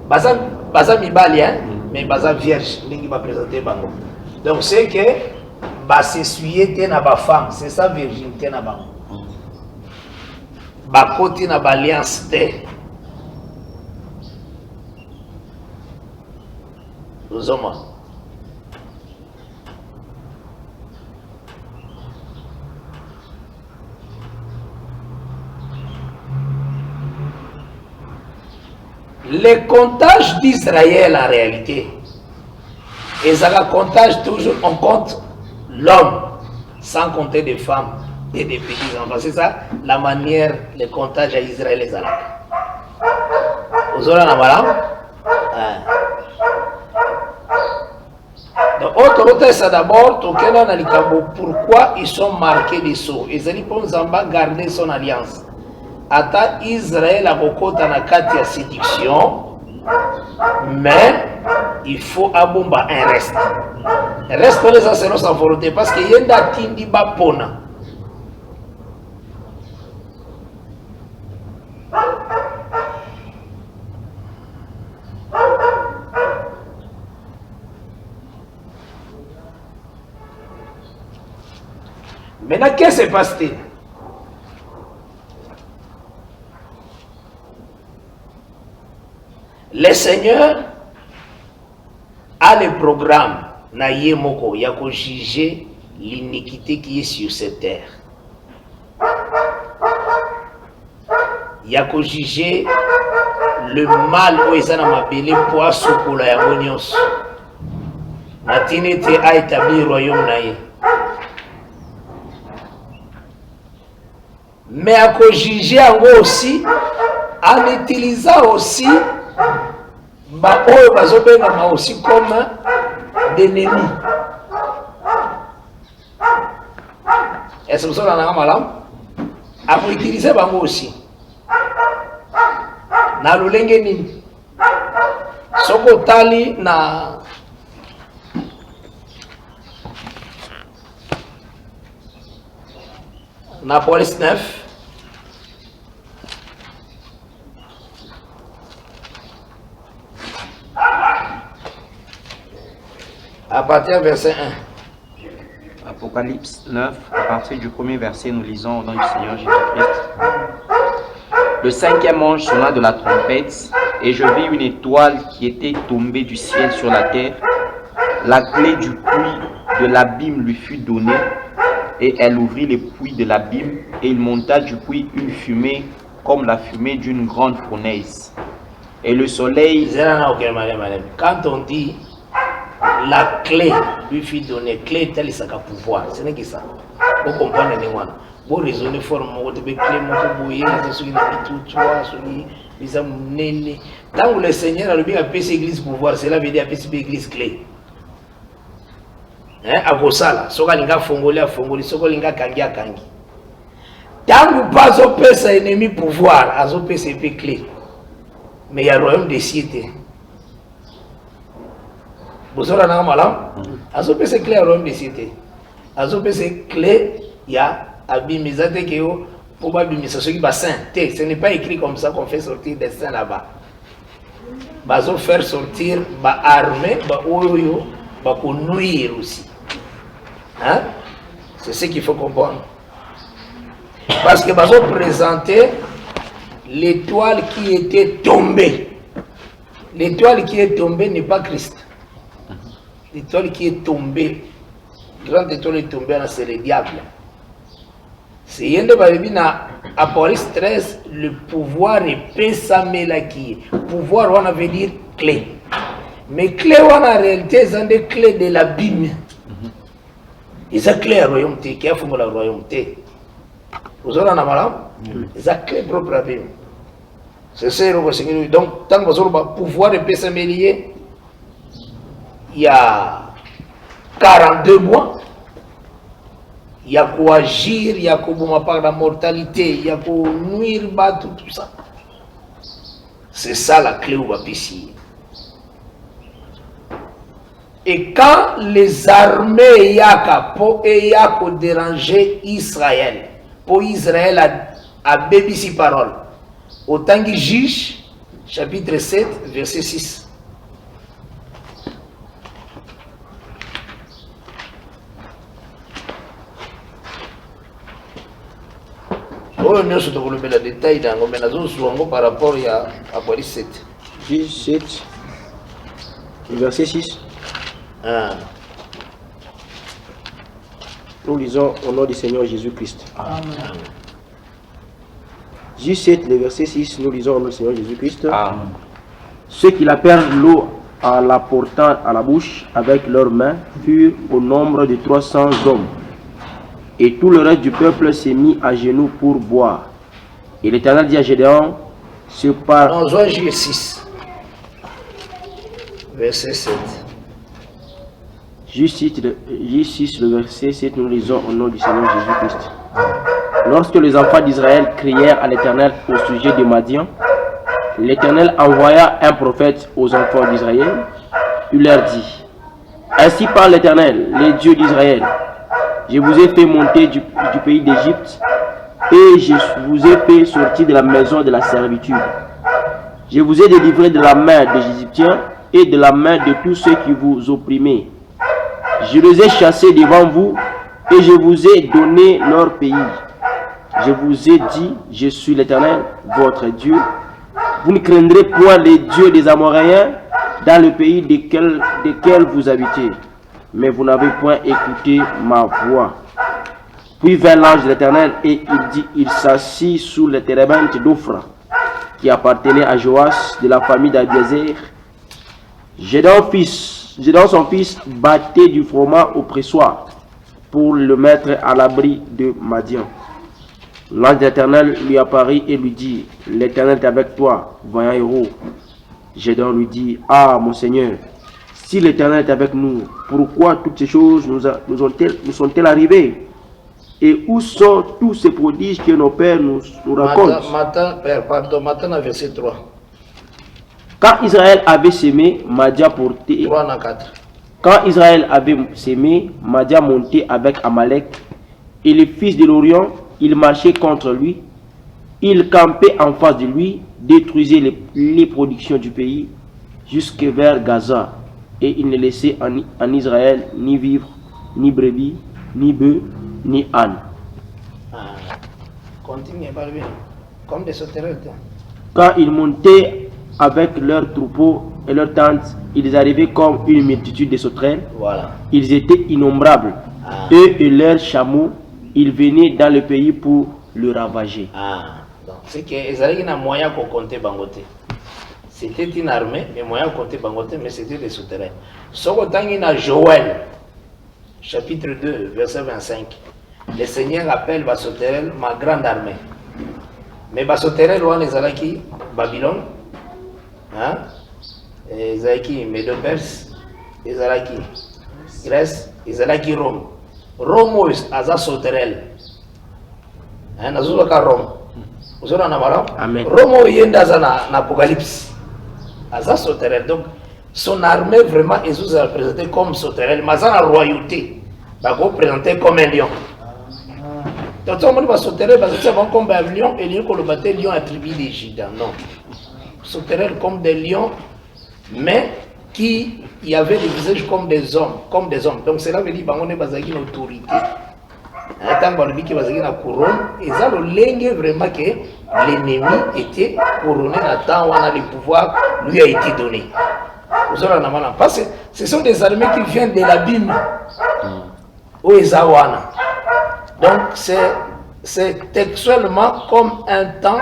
Baza mibali hein, mais baza vierge lingi ba présenter bango. Donc c'est que ba s'essuyer té na ba femme, c'est ça virginité na bango. Ba côté na ba alliance té. Nous hommes. Le comptage d'Israël en réalité, et ça le comptage toujours, on compte l'homme, sans compter des femmes et des petits enfants. C'est ça la manière, le comptage à Israël et Zalak. Vous aurez la madame? Donc autre ça d'abord, pourquoi ils sont marqués des sceaux. Ils allaient pour garder son alliance. Ata Israël a beaucoup dans la carte de séduction, mais il faut abomba un reste. Un reste pour les assaillants sans volonté parce qu'il y a un tindi bapona. Maintenant, qu'est-ce qui se passe-t-il? Le Seigneur a le programme na yemoko ya ko juger l'iniquité qui est sur cette terre. Ya ko juger le mal où ils ont appelé pour sokola ya monyos. Na tinete a établi le royaume na ye. Mais à ko juger aussi en utilisant aussi aussi comme des ennemis. Est-ce que vous avez un malam? À vous utiliser aussi. Na lulenge nini? Soko tali na police 9. À partir du verset 1. Apocalypse 9, à partir du premier verset, nous lisons au nom du Seigneur Jésus-Christ. Le cinquième ange sonna de la trompette, et je vis une étoile qui était tombée du ciel sur la terre. La clé du puits de l'abîme lui fut donnée, et elle ouvrit les puits de l'abîme, et il monta du puits une fumée comme la fumée d'une grande fournaise. Et le soleil... Quand on dit la clé lui fut donnée, clé telle ça qu'a pouvoir, ce n'est que ça. Vous comprenez les gens. Vous raisonnez fortement, vous devez clé mon bouillé, c'est ce qui n'a pas tout, tu vois, les amis. Tant que le Seigneur a bien appelé l'église pouvoir, cela veut dire appeler l'église clé. Hein, à Gosala, Sokalinga Fongoli a Fongoli, Sokalinga Kangi a Kangi. Tant que pas au père sa ennemi pouvoir, à son père c'est clé. Mais il y a le royaume des cités. Vous avez un malam? Azope c'est clé à Rome des cités. Azope c'est clé, il y a abimizate qui est pour abimiser ceux qui sont saints. Ce n'est pas écrit comme ça qu'on fait sortir des saints là-bas. Bazo faire sortir, ba armée, ba oyo, ba pour nuire aussi. Hein? C'est ce qu'il faut comprendre. Parce que bazo présenter l'étoile qui était tombée. L'étoile qui est tombée n'est pas Christ. L'étoile qui est tombée, grande étoile est tombée, c'est le diable. C'est Yende Babibina, Apocalypse 13, le pouvoir est Pesamelaki. Pouvoir, on veut dire clé. Mais clé, on a en réalité, c'est des clés de l'abîme. Ils ont clé à la royauté, qui a fait la royauté. Vous avez un amalam? Ils ont clé propre à l'abîme. C'est ça, donc, tant que vous avez le pouvoir de Pesamelier, il y a 42 mois, il y a quoi agir, il y a quoi par la mortalité, il y a quoi nuire, battre, tout ça. C'est ça la clé où va pisser. Et quand les armées Yako déranger Israël, pour Israël a bébi si parole, autant qu'il juge, chapitre 7, verset 6. Oh, nous sommes dans le détail par rapport à Apocalypse 7. 17, verset 6. Ah. Nous lisons au nom du Seigneur Jésus-Christ. J7, le verset 6, nous lisons au nom du Seigneur Jésus-Christ. Ceux qui la perdent l'eau en la portant à la bouche avec leurs mains furent au nombre de 300 hommes. Et tout le reste du peuple s'est mis à genoux pour boire. Et l'Éternel dit à Gédéon, ce par... En Josué 6, verset 7. Juste le verset 7, nous lisons au nom du Seigneur Jésus-Christ. Lorsque les enfants d'Israël crièrent à l'Éternel au sujet de Madian, l'Éternel envoya un prophète aux enfants d'Israël. Il leur dit: ainsi parle l'Éternel, les dieux d'Israël. Je vous ai fait monter du pays d'Égypte et je vous ai fait sortir de la maison de la servitude. Je vous ai délivré de la main des Égyptiens et de la main de tous ceux qui vous opprimaient. Je les ai chassés devant vous et je vous ai donné leur pays. Je vous ai dit: je suis l'Éternel, votre Dieu. Vous ne craindrez point les dieux des Amoréens dans le pays desquels vous habitez. Mais vous n'avez point écouté ma voix. Puis vint l'ange de l'Éternel et il s'assit sous les térébintes d'Ophra, qui appartenait à Joas de la famille d'Abiézer. Gédéon son fils battait du froment au pressoir pour le mettre à l'abri de Madian. L'ange de l'Éternel lui apparut et lui dit: l'Éternel est avec toi, vaillant héros. Gédéon lui dit: ah, mon Seigneur, si l'Éternel est avec nous, pourquoi toutes ces choses nous sont-elles arrivées? Et où sont tous ces prodiges que nos pères nous racontent? Maintenant, verset 3. Quand Israël avait sémé, Madian portait. 3 à 4. Quand Israël avait sémé, Madian montait avec Amalek, et les fils de l'Orient, ils marchaient contre lui. Ils campaient en face de lui, détruisaient les productions du pays, jusque vers Gaza. Et ils ne laissaient en Israël ni vivre, ni brebis, ni bœufs, ni ânes. Continue, parle bien. Comme des sauterelles. Quand ils montaient avec leurs troupeaux et leurs tentes, ils arrivaient comme une multitude de sauterelles. Voilà. Ils étaient innombrables. Eux et leurs chameaux, ils venaient dans le pays pour le ravager. C'est qu'ils avaient un moyen pour compter Bangote. C'était une armée, mais moyen pour compter Bangote, mais c'était des sauterelles. Ce qu'on a Joël, chapitre 2, verset 25. Le Seigneur appelle Basoterel ma grande armée. Mais Basoterel, on les a qui Babylone, les a qui Médo-Perse, les a qui Grèce, les a qui Rome. Rome est à Soterel. Nazuka Rome. Vous avez un Amen. Rome est dans l'Apocalypse. À Soterel. Donc, son armée vraiment est représentée comme Soterel, mais dans la royauté, il est présenté comme un lion. Donc, on va sauter parce que c'est comme un lion et lion qu'on le battait, lion attribué des Judas. Non. Sauter comme des lions, mais qui y avait des visages comme des hommes. Donc, cela veut dire qu'on est une autorité. Tant qu'on dit qu'il y a une couronne, et ça, le lingue vraiment que l'ennemi était couronné dans le temps où on a le pouvoir, lui a été donné. Parce que ce sont des armées qui viennent de l'abîme. Où ils awana. Donc c'est textuellement comme un temps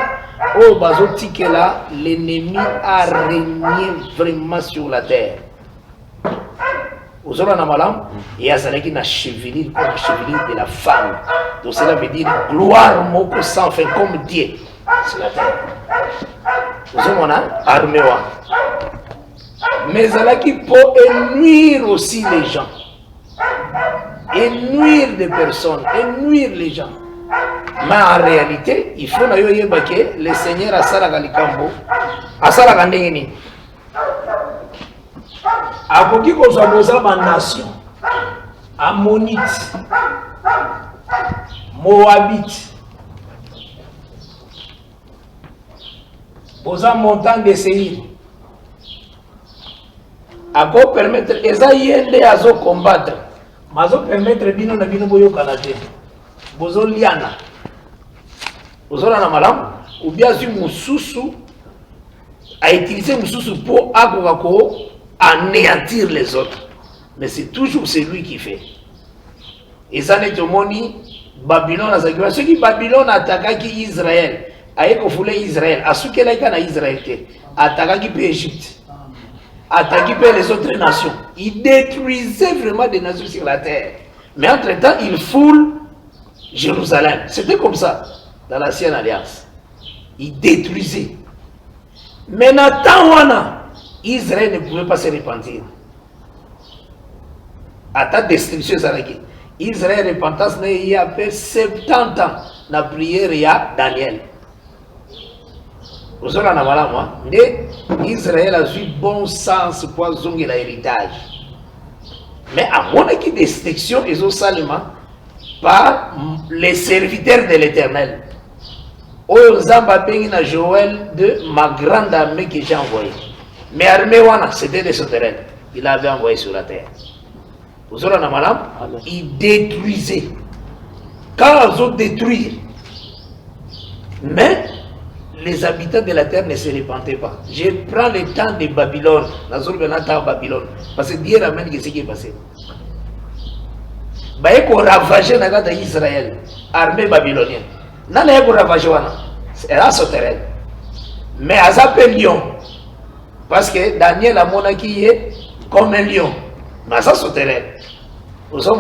où Bazotikela, l'ennemi a régné vraiment sur la terre. Vous aurez un malam, et il y a une chevelure comme la chevelure de la femme. Donc cela veut dire gloire moko sans fin comme Dieu sur la terre. Vous aurez une armée. Mais elle qui peut nuire aussi les gens. Et nuire des personnes, et nuire les gens. Mais en réalité, il faut que le Seigneur a Sarah Likambo, a Sarah Gandini. A Koki Kozaboza, ma nation, Ammonite, Moabite, Boza montagne de Séir. A quoi permettre, Esaïe à zo combattre. Mazo permettre bino na bino boyo kanate. Bozo liana. Bozo na malam ou bien si mususu a utilisé mususu pour agorako anéantir les autres. Mais c'est toujours celui qui fait. Et ça n'est moni Babylone a zakira. Ce qui Babylone attaque qui Israël. Aïko foule Israël. Asukela kana Israël te. Attaque qui Égypte. Attaquer les autres nations. Il détruisait vraiment des nations sur la terre. Mais entre-temps, il foule Jérusalem. C'était comme ça dans l'ancienne alliance. Il détruisait. Mais Nathan Wana, Israël ne pouvait pas se repentir. à ta destruction Zaraki. Israël repentance il y a fait 70 ans la prière il y a Daniel. Vous avez un moi, mais Israël a eu bon sens pour zonger l'héritage. Mais à mon avis, destruction ils ont seulement par les serviteurs de l'Éternel. Oyo Zamba Bengina Joël de ma grande armée que j'ai envoyée. Mais l'armée wana c'était des sauterelles. Il avait envoyé sur la terre. Vous avez un malam, il détruisait. Quand ils ont détruit, mais les habitants de la terre ne se repentaient pas. Je prends le temps de Babylone, Babylone, parce que Dieu ramène ce qui est passé. Bah, il a ravagé Israël, armée babylonienne. Nana a ravagé, c'est la sauterelle. Mais à s'appelle lion, parce que Daniel a monarchie comme un lion. Mais ça sauterelle. Vous savez,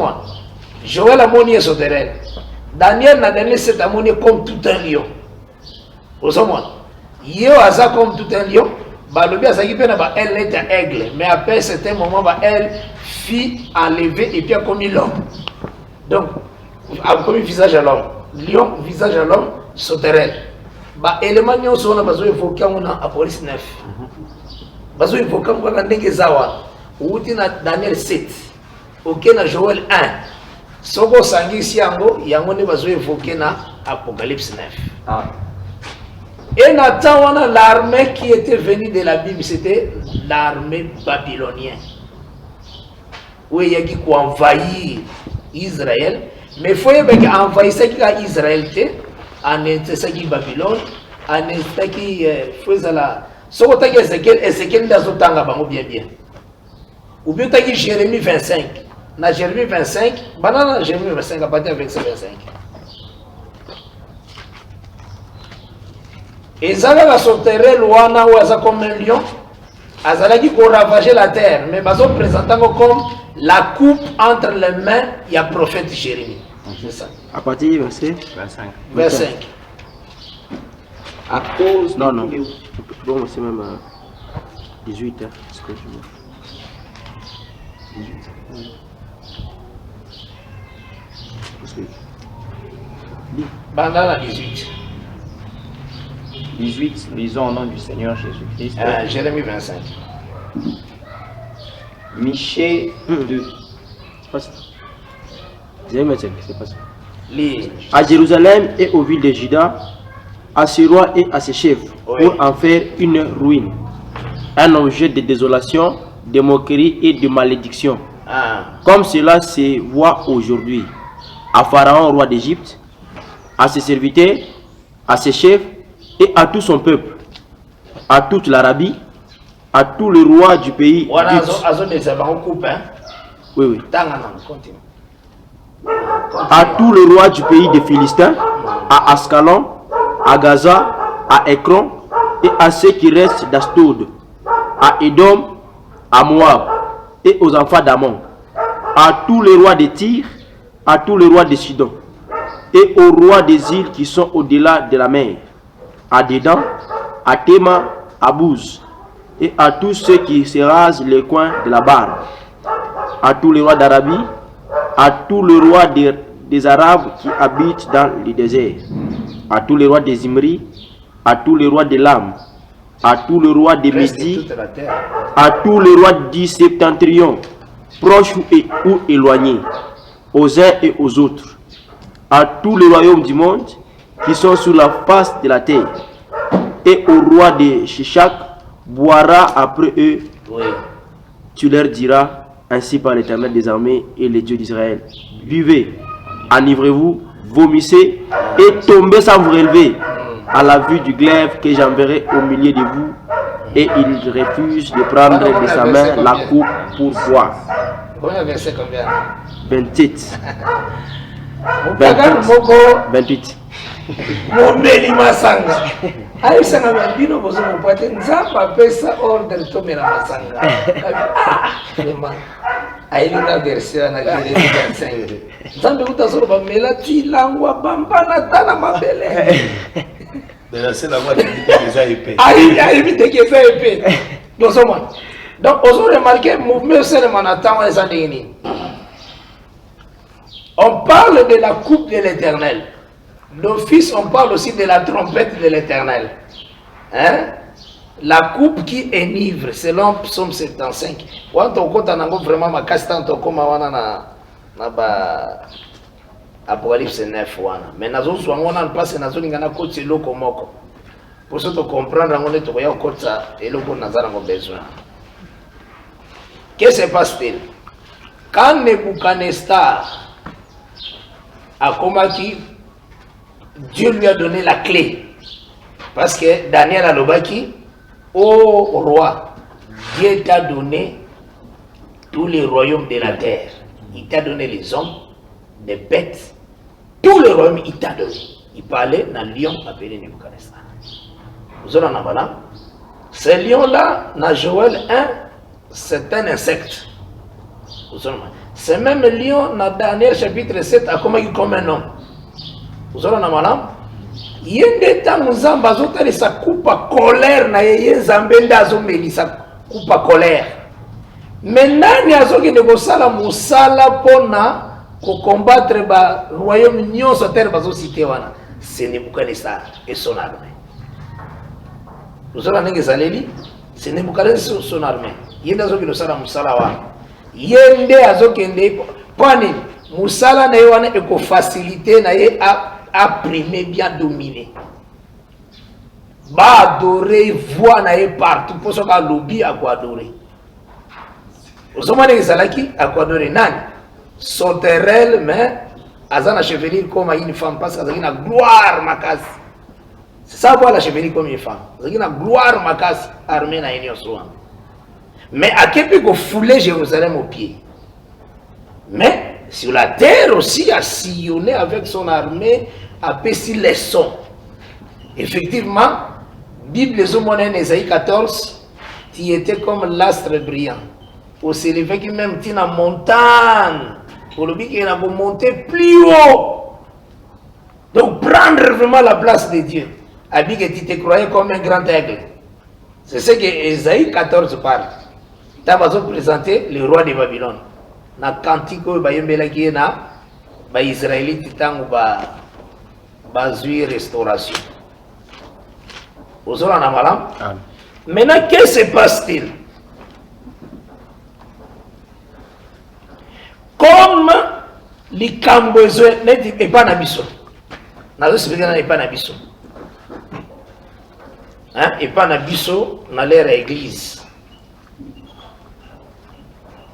Joël a monnaie sauterelle. Daniel a donné cette ammonie comme tout un lion. Vous savez, Yo a comme tout un lion. Balobi a elle était un aigle. Mais après certain moment, elle fit enlever et puis a commis l'homme. Donc, a commis visage à l'homme. Lion, visage à l'homme, sauterelle. Bah, élément nous sommes besoin d'évoquer à police 9. Besoin d'évoquer à Ndenge Zawa. Ou Daniel 7. Ok, na Joël 1. Soko sangi siango, yango ne besoin d'évoquer na Apocalypse 9. Ah. Et Nathan, l'armée qui était venue de la Bible, c'était l'armée babylonienne. Où il y a qui envahir Israël. Mais il faut envahir ce qui a Israël, en ce qui Babylone, en ce qui faisait la. Ce qui est Ezekiel dans le temps, bien. Ou bien tu as Jérémie 25. Dans Jérémie 25, banana Jérémie 25, à partir de 25. Et ça va sauterelle wana ou ça comme un lion, azalaki pour ravager la terre, mais bazo présentant comme la coupe entre les mains, il y a prophète Jérémie. C'est ça. À partir du verset 25. À cause non. Bon, c'est même 18, hein, ce que je vois. 18. Bandana 18. 18, lisons au nom du Seigneur Jésus-Christ. Jérémie 25. Michée 2. C'est pas ça. Jérémie 25, c'est pas ça. Lise. À Jérusalem et aux villes de Juda, à ses rois et à ses chefs, oui, pour en faire une ruine, un objet de désolation, de moquerie et de malédiction. Comme cela se voit aujourd'hui, à Pharaon, roi d'Égypte, à ses serviteurs, à ses chefs, et à tout son peuple, à toute l'Arabie, à tous les rois du pays. Oui. À tous les rois du pays des Philistins, à Ascalon, à Gaza, à Ekron, et à ceux qui restent d'Astod, à Édom, à Moab, et aux enfants d'Ammon, à tous les rois de Tyr, à tous les rois de Sidon, et aux rois des îles qui sont au-delà de la mer, à Dédan, à Théma, à Bouz, et à tous ceux qui se rasent les coins de la barbe, à tous les rois d'Arabie, à tous les rois des Arabes qui habitent dans le désert, à tous les rois des Zimri, à tous les rois de l'âme, à tous les rois des Médis, à tous les rois du septentrion, proches ou éloignés, aux uns et aux autres, à tous les royaumes du monde qui sont sur la face de la terre, et au roi de Shishak boira après eux. Oui. Tu leur diras, ainsi par l'Éternel des armées et les dieux d'Israël, buvez, enivrez-vous, vomissez et tombez sans vous relever à la vue du glaive que j'enverrai au milieu de vous. Et il refuse de prendre de sa main la coupe pour boire. Combien verset combien? 28. 28. Momeli masanga. Ayo sanga bino bozo mopate nzamba pesa order to mera masanga. Vraiment. Ayilinga verset na kile 25. Nzambe kutasoro ba melati langwa bambana tana mabele. C'est la voix qui est épée. Aïe, vite qui est épée. Donc, on a remarqué, le mouvement, c'est le manatan, les années. On parle de la coupe de l'Éternel. D'office, on parle aussi de la trompette de l'Éternel. Hein? La coupe qui enivre, selon Psaume 75. Quand on compte vraiment ma casse-tante, comme Apocalypse 9. Mais nous avons passé dans une côte de l'eau comme pour ça, comprendre qu'on est au côté et l'eau qu'on a besoin. Qu'est-ce qui se passe-t-il? Quand Nebuchadnezzar a combattu, Dieu lui a donné la clé. Parce que Daniel a l'obaki, ô roi, Dieu t'a donné tous les royaumes de la terre. Il t'a donné les hommes, les bêtes, tous les royaumes, il t'a donné. Il parlait d'un lion appelé Nebuchadnezzar. Vous en avez là? Ce lion-là, dans Joël 1, c'est un insecte. Ce même lion, dans Daniel chapitre 7, a commis comme un homme. Vous en avez là? Il y a des temps où Zamba Zota sa coupe à colère, na ye Zambenda Zomeli sa coupe à colère. Maintenant, il y a des gens qui ont musala pona pour combattre le royaume union sur terre bazo cité wana. C'est Nebuchadnezzar et son armée. Vous avez des gens c'est Nebuchadnezzar et son armée. Il y a des gens qui ont musala wana. Il y a des gens qui ont musala na wana et ko faciliter na ye apprimer, bien dominer. Ba adorer, voir naé partout. Pour ça qu'on lobby à quoi adorer. Vous savez que c'est à quoi adorer. Nan, sauterelle, mais azan la chevelure comme une femme parce qu'elle a une gloire ma casse. C'est ça quoi la chevelure comme une femme. Elle a une gloire ma casse armée na une soin. Mais à quel point qu'on foulait Jérusalem au pied. Mais sur la terre aussi a sillonné avec son armée, a péci les sons. Effectivement, Bible de Ésaïe 14, qui était comme l'astre brillant. Pour s'élever qui même tient en montagne. Pour le dire qu'il a monter plus haut. Donc prendre vraiment la place de Dieu. Abi que tu te croyais comme un grand aigle. C'est ce que Ésaïe 14 parle. Tu as présenté le roi de Babylone. Na kantiko bayembela qui na ba israélite tangu ba zui restauration. Vous en avez malam. Maintenant qu'est-ce qui se passe-t-il? Comme les camboisons n'est pas nabiso. Nazo sibika n'est pas nabiso. Hein? Et pas nabiso na l'ère église.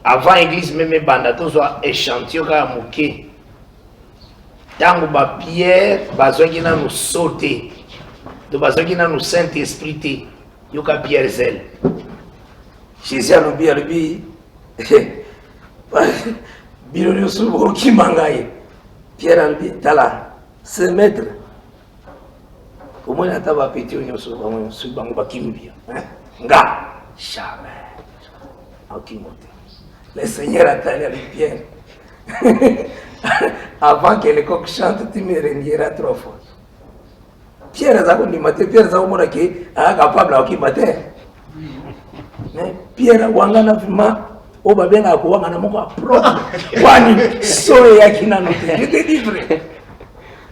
Avant l'église, même les bandes, soit échantillon à mouké. Tant que Pierre, qui nous sauté, de qui nous Saint-Esprit, yoka Pierre zel. Jésus a dit, Bilonio Soubo qui mangaye. Pierre a dit, Tala, ce maître. Comment il a taba pété au Soubo, Soubango Kimbi. Nga, jamais. Ok, monté. Le Seigneur a talé avec Pierre. Avant que le coq chante, tu me régneras 3 fois. Pierre a dit, Pierre a dit, qu'il est capable de matin. Mais Pierre a dit, au babé a dit, propre. Wani, soya qui n'a noté. Je te dis vrai.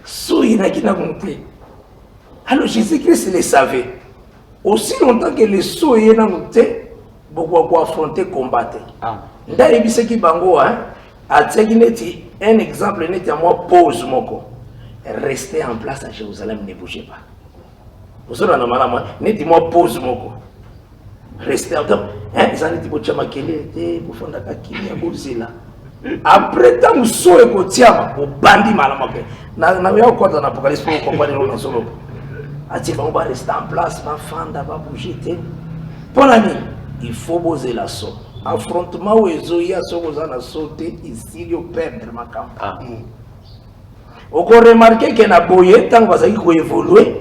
Soya qui n'a noté. Alors Jésus-Christ le savait. Aussi longtemps que le soya n'a noté, beaucoup pour affronter, combattre. D'ailleurs, ce qui bango, hein, un exemple net à moi, pose moko. Restez en place à Jérusalem, ne bougez pas. Vous avez un moi pose moko. Restez en place. Ils ont dit que vous fondez la Kili à Bozila. Après, tant que vous soyez au Tiama, au bandit malamake. N'a pas encore dans l'Apocalypse pour comprendre le solo. On va rester en place, ma femme va bouger. Bon ami, il faut poser la sauce. Affrontement où ils ont sauté ici, ils perdent ma campagne. On a remarqué qu'il y a boyé, tant que vous avez évolué,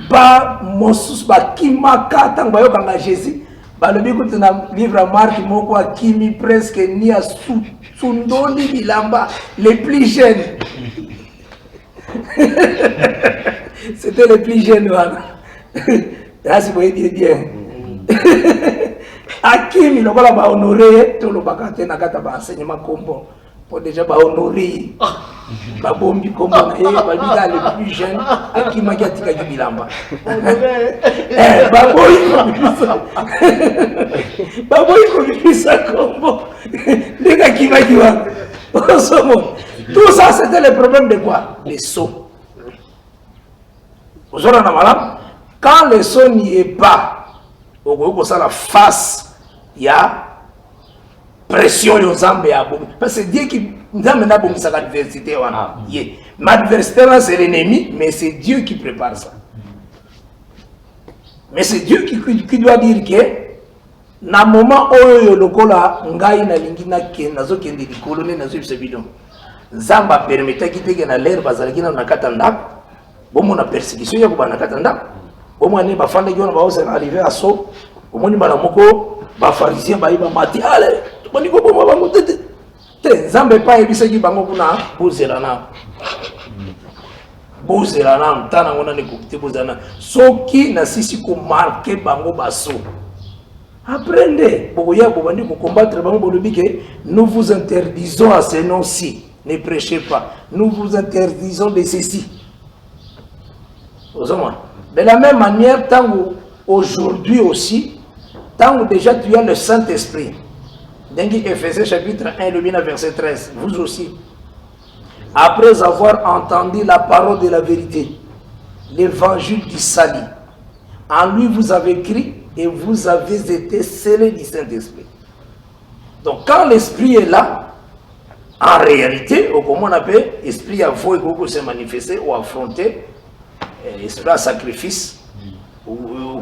pas mon sous, pas qui m'a tant que Jésus, le livre à Marc, qui mis presque ni à Sundoni, Bilamba, les plus jeunes. C'était les plus jeunes. Là, si vous voyez bien. Akimi, le voilà honoré, tout le bagate n'a pas enseignement combo. pour déjà honorer babombi comme on est babida le plus jeune à qui m'a gâté qui bilamba baboy comme ça comme les gars qui m'a dit tout ça c'était le problème de quoi? Les sceaux. Quand le sceau n'y est pas, au ça la face, il y a pression aux âmes et à bon. Parce que Dieu qui nous a mené à bon sa adversité. L'adversité c'est l'ennemi, mais c'est Dieu qui prépare ça. Mais c'est Dieu qui doit dire que na moment où le kola ngai na lingi na ke nazo kende di kolone nazo bise bidon. Zamba permettait quitter que na l'air bazalaki na katanda. Bon mon persécution ya ko na katanda. Bon mo ne ba fanda ki on ba ose arriver à so. Bon mo ni bana moko ba pharisien ba iba mati ale. Boni ko bon ba motete. Te Zamba pa ebise ki bango kuna bozela na. Bozela na mtana ngona ne ko te bozana. Soki na sisi ko marquer bango baso. Apprenez, combattre, nous vous interdisons à ce nom-ci, ne prêchez pas. Nous vous interdisons de ceci. De la même manière, tant aujourd'hui aussi, tant déjà tu as le Saint-Esprit. Dans Éphésiens chapitre 1, le verset 13, vous aussi, après avoir entendu la parole de la vérité, l'évangile du salut, en lui vous avez cru et vous avez été scellés du Saint-Esprit. Donc quand l'Esprit est là, en réalité, comment on appelle, l'Esprit a voulu beaucoup se manifester ou affronter, l'Esprit à sacrifice, ou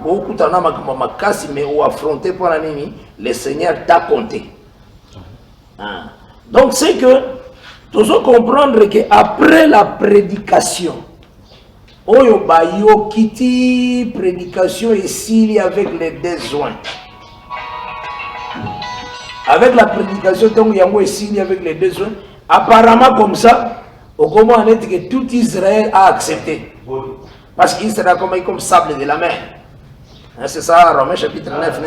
affronter pour l'ennemi, le Seigneur t'a compté. Donc c'est que, toujours comprendre qu'après la prédication, Oyo bayo kiti prédication ici avec les deux joints. Avec la prédication donc yango ici avec les deux joints. Apparemment comme ça, au comment on est que tout Israël a accepté. Parce qu'Israël comme sable de la mer. C'est ça, Romains chapitre 9,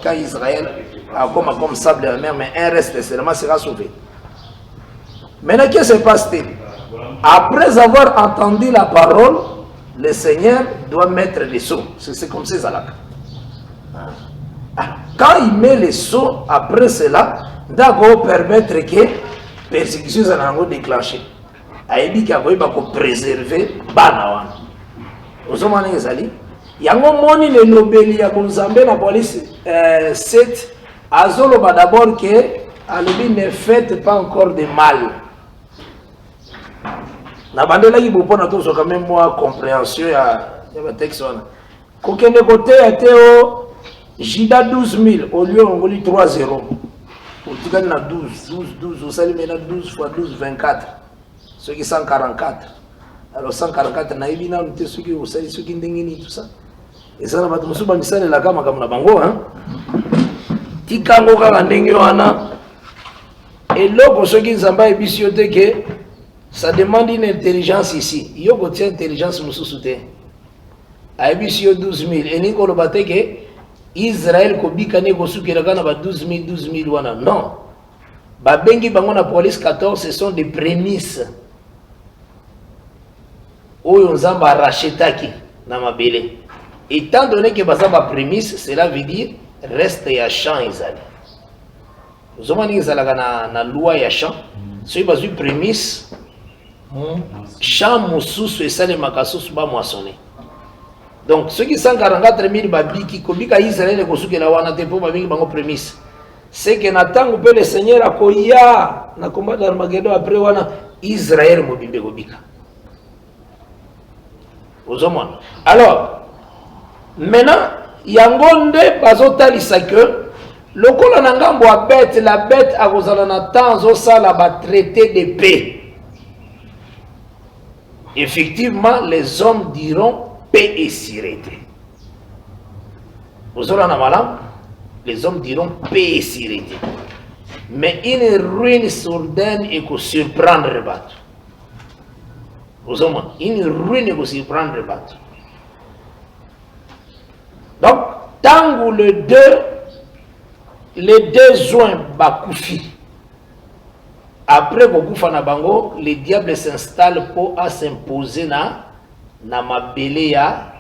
quand Israël a comme sable de la mer, mais un reste seulement sera sauvé. Maintenant, qu'est-ce qui s'est passé? Après avoir entendu la parole, le Seigneur doit mettre les sceaux. C'est comme ça, Zalak. Quand il met les sceaux, après cela, d'accord, permettre que la persécution soit déclenchée. Il dit qu'il faut préserver Banawan. Vous avez dit ça? Il y a un moment où le Nobel, la police 7, a d'abord que ne faites pas encore de mal. Na bandela ki bopo na tozo quand même moi compréhension ya texte wana. Kokende côté ateo Jida 12000 au lieu on ngoli 3-0. Pour tu gagnes na 12 au sali mena 12 fois 12 24. Ce qui 144. Alors 144 na ibina on te suki au sali suki ndengini tout ça. Et ça na ba musuba misale la kama na bango hein. Tikango kaka ndenge wana. Et loko ce qui nzamba ebisiote que ça demande une intelligence ici. Il y a une intelligence mususute. Aibisio 12 000. Et nous avons dit que Israël kobikane kosukiraka na ba 12 000 wana. Non. Babengi bango na police 14, ce sont des prémices. Oyo nzamba rachetaki na mabele. Étant donné que bazaba prémices, cela veut dire reste ya champ Israël. Vous avez dit na loi ya champ. Si vous avez prémices, champ mususu esale makasusu ba moissonné. Donc ceux qui 144 000 babiki kobika Israël kosukela wana te po babingi bango prémisse. C'est que natango pe le Seigneur akoya na combat d'Armageddon après wana Israël mobimbe kobika. Ozomona. Alors maintenant yangonde bazotalisa que lokola na ngambo a bête la bête akozala na temps osala ba traité de paix. Effectivement, les hommes diront paix et sérénité. Vous aurez un malam, les hommes diront paix et sérénité. Mais une ruine soudaine et qu'on surprendre le bateau. Vous avez une ruine et qu'on surprendre le bateau. Donc, tant que les deux joints bakoufi, Après Bokufa na bango, le diable s'installe pour s'imposer na mabele ya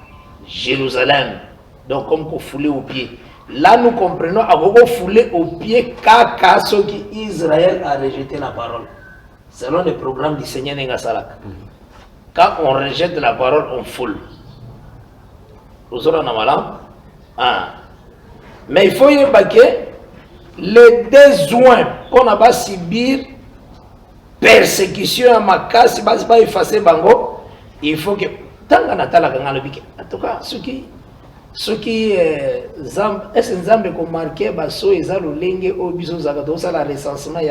Jérusalem. Donc comme qu'on foulait au pied. Là nous comprenons à foulé au pied kaka ce qui Israël a rejeté la parole. Selon le programme du Seigneur Nengasalak. Quand on rejette la parole, on foule. Vous aurez un malin. Mais il faut y évacuer les besoins qu'on a pas subir persécution à ma casse, pas effacer bango. Il faut que tant qu'on a la en tout cas ceux qui est-ce Nzambe qu'on marqué baso eza lolenge au biso zakato ça la recensement il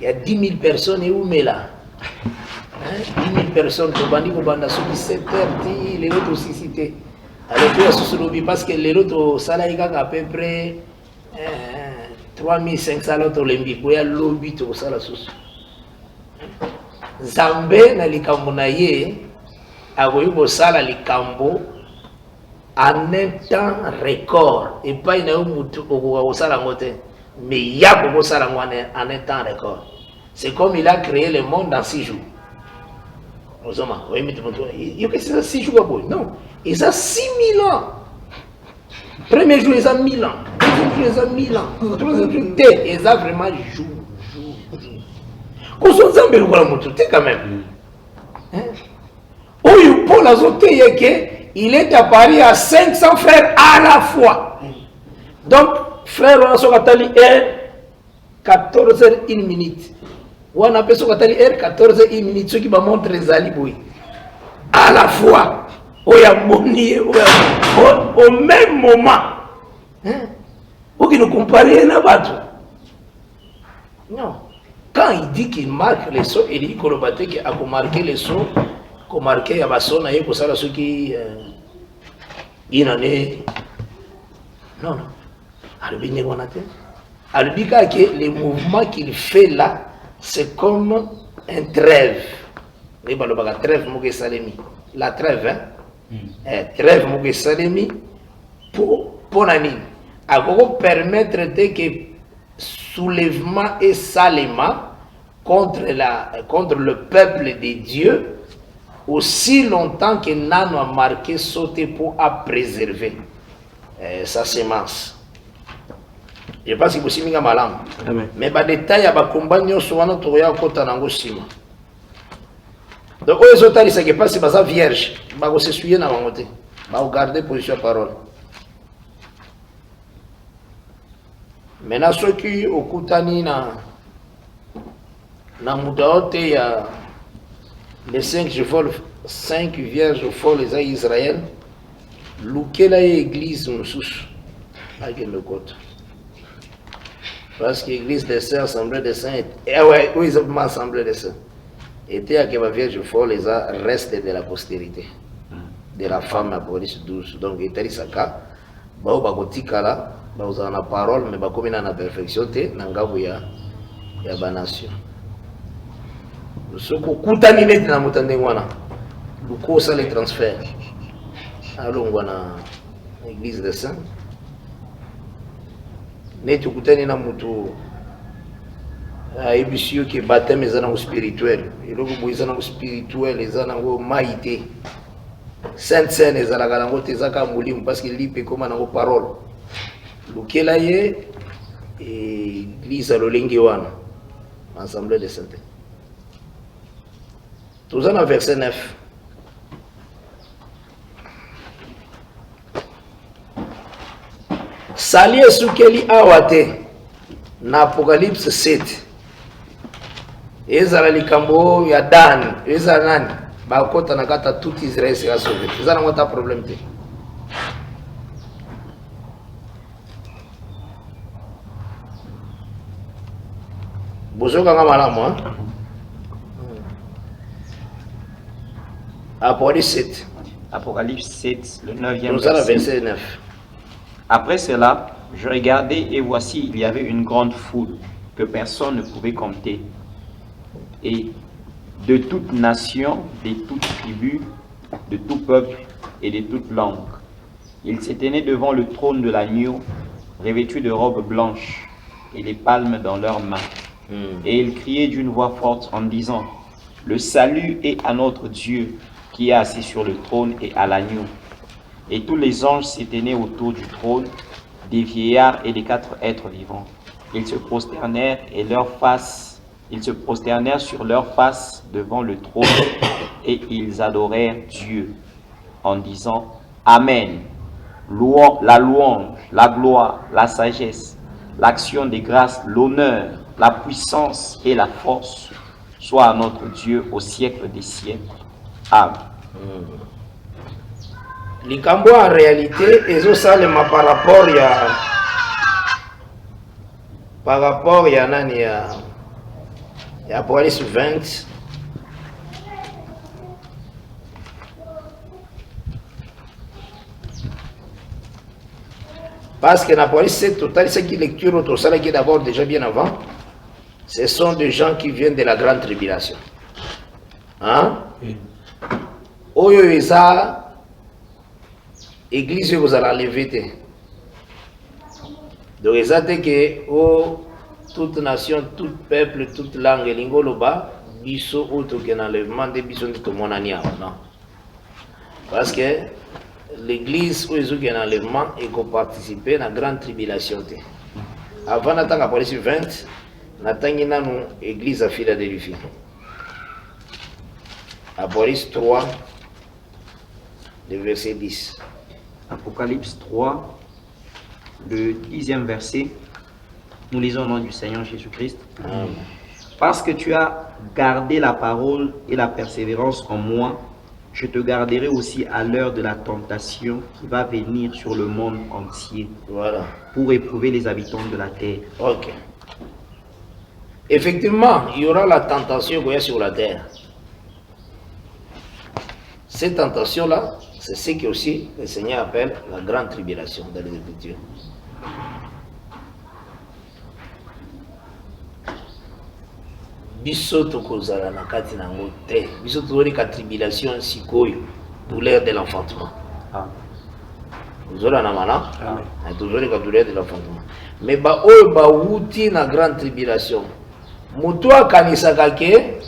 y a 10 000 personnes et où mais là 10 000 personnes to bandi ko banda ceux qui 7 heures les autres aussi cité alors que sous lobby parce que les autres salaire à peu près 3500 autres lembi ko ya lobby to sala sous Nzambe na likambo na ye akoyi kosala likambo en un temps record et pas une mais il y a beaucoup ça en un temps record. C'est comme il a créé le monde en 6 jours. Il y a 6 jours. Non, il a 6000 ans. Premier jour, il a 1000 ans. Deuxième jour, il a 1000 ans. Troisième jour, il a vraiment jour. Quand on s'en quand même. Où Paul a sauté, il est apparu à 500 frères à la fois. Donc, frère, on a son 14 h 1 minute. On a appelé son 14 h 1 minute, ceux qui me montrent les alibouis. À la fois, au même moment. Où il nous compare à Batou. Non. Quand il dit qu'il marque les sauts, il dit qu'il a marqué les sauts. Qu'on marquait à Basson, et pour ça, ceux qui. Il en est. Non, non. Albika, les mouvements qu'il fait là, c'est comme un trêve. La trêve, hein? Trêve Mouké Salemi pour Nani. À permettre que soulèvement et salement contre le peuple de Dieu. Aussi longtemps que Nano a marqué sauter pour préserver sa semence. Je pense qu'il faut aussi mettre malam. Mais les détails à la compagnie sont en train de se faire. Donc, les autres, ils ne pas si c'est vierge. Ils vont s'essuyer dans la montée. Ils vont garder position parole. Maintenant, ceux qui ont coutani dans Moudaote, il y a. Les 5 vierges folles les Israël, l'ouké la église nous sous avec le côté. Parce que l'église des saints, assemblée des saints, et ouais, oui, ils ont assemblée des saints. Était à que la vierge folle les a resté de la postérité, de la femme à police douce. Donc, il était saka, bah, bagotika là, bah, vous en la parole, mais bah, comme il en a perfection, n'angavu ya ba nation. Ce qu'on a mis dans le temps, le les transferts. Alors, on a l'église des saints. Nous avons un qui baptême les spirituel. Et donc, les gens spirituels, les gens maïté. Saint-Saint, les gens parce qu'il lit comme une parole. Le Kelaye et l'église à l'Olingiwana, l'Assemblée des Saints. Tout ça dans verset 9. Sali Soukeli Awate, na Apocalypse 7. Ezala likambo ya Dan, ezala nani, bakota nakata tout Israël sera sauvé. Ezala ngota problème te. Bozoka nga malamu, hein? Apocalypse 7, le 9e Nous allons verset 9. Après cela, je regardais et voici, il y avait une grande foule que personne ne pouvait compter. Et de toute nation, de toute tribu, de tout peuple et de toute langue. Ils se tenaient devant le trône de l'agneau, revêtus de robes blanches et les palmes dans leurs mains. Et ils criaient d'une voix forte en disant, le salut est à notre Dieu qui est assis sur le trône et à l'agneau. Et tous les anges s'éteignaient autour du trône, des vieillards et des 4 êtres vivants. Ils se prosternèrent sur leur face devant le trône et ils adorèrent Dieu en disant Amen. La louange, la gloire, la sagesse, l'action des grâces, l'honneur, la puissance et la force soit à notre Dieu au siècle des siècles. Amen. Likambo en réalité, ezosalema par rapport ya nani ya Apocalypse 20. Parce que l'Apocalypse 7 total, c'est qui lecture autour ça qui est d'abord déjà bien avant. Ce sont des gens qui viennent de la grande tribulation. Hein? Oyo eza Église vous allez lever. Donc eza te que toute nation, tout peuple, toute langue lingoloba biso auto que enlèvement de biso de monania non. Parce que l'église où ils ont un enlèvement et qu'on participe à la grande tribulation. Avant d'attendre Apocalypse 20, n'attendons pas l'église à Philadelphie. Apocalypse 3, le verset 10. Apocalypse 3, le 10e verset. Nous lisons au nom du Seigneur Jésus-Christ. Parce que tu as gardé la parole et la persévérance en moi, je te garderai aussi à l'heure de la tentation qui va venir sur le monde entier. Voilà. Pour éprouver les habitants de la terre. Ok. Effectivement, il y aura la tentation qu'il y a sur la terre. Cette tentation-là, c'est ce que aussi le Seigneur appelle la grande tribulation dans les Écritures. Biso tokozala na kati nango te. Biso tozoli ka tribulation sikoyo, douleur de l'enfantement. Tozola na mana, tozoli ka douleur de l'enfantement. Mais ba oyo ba wuti na grande tribulation. Mutu akanisaka ke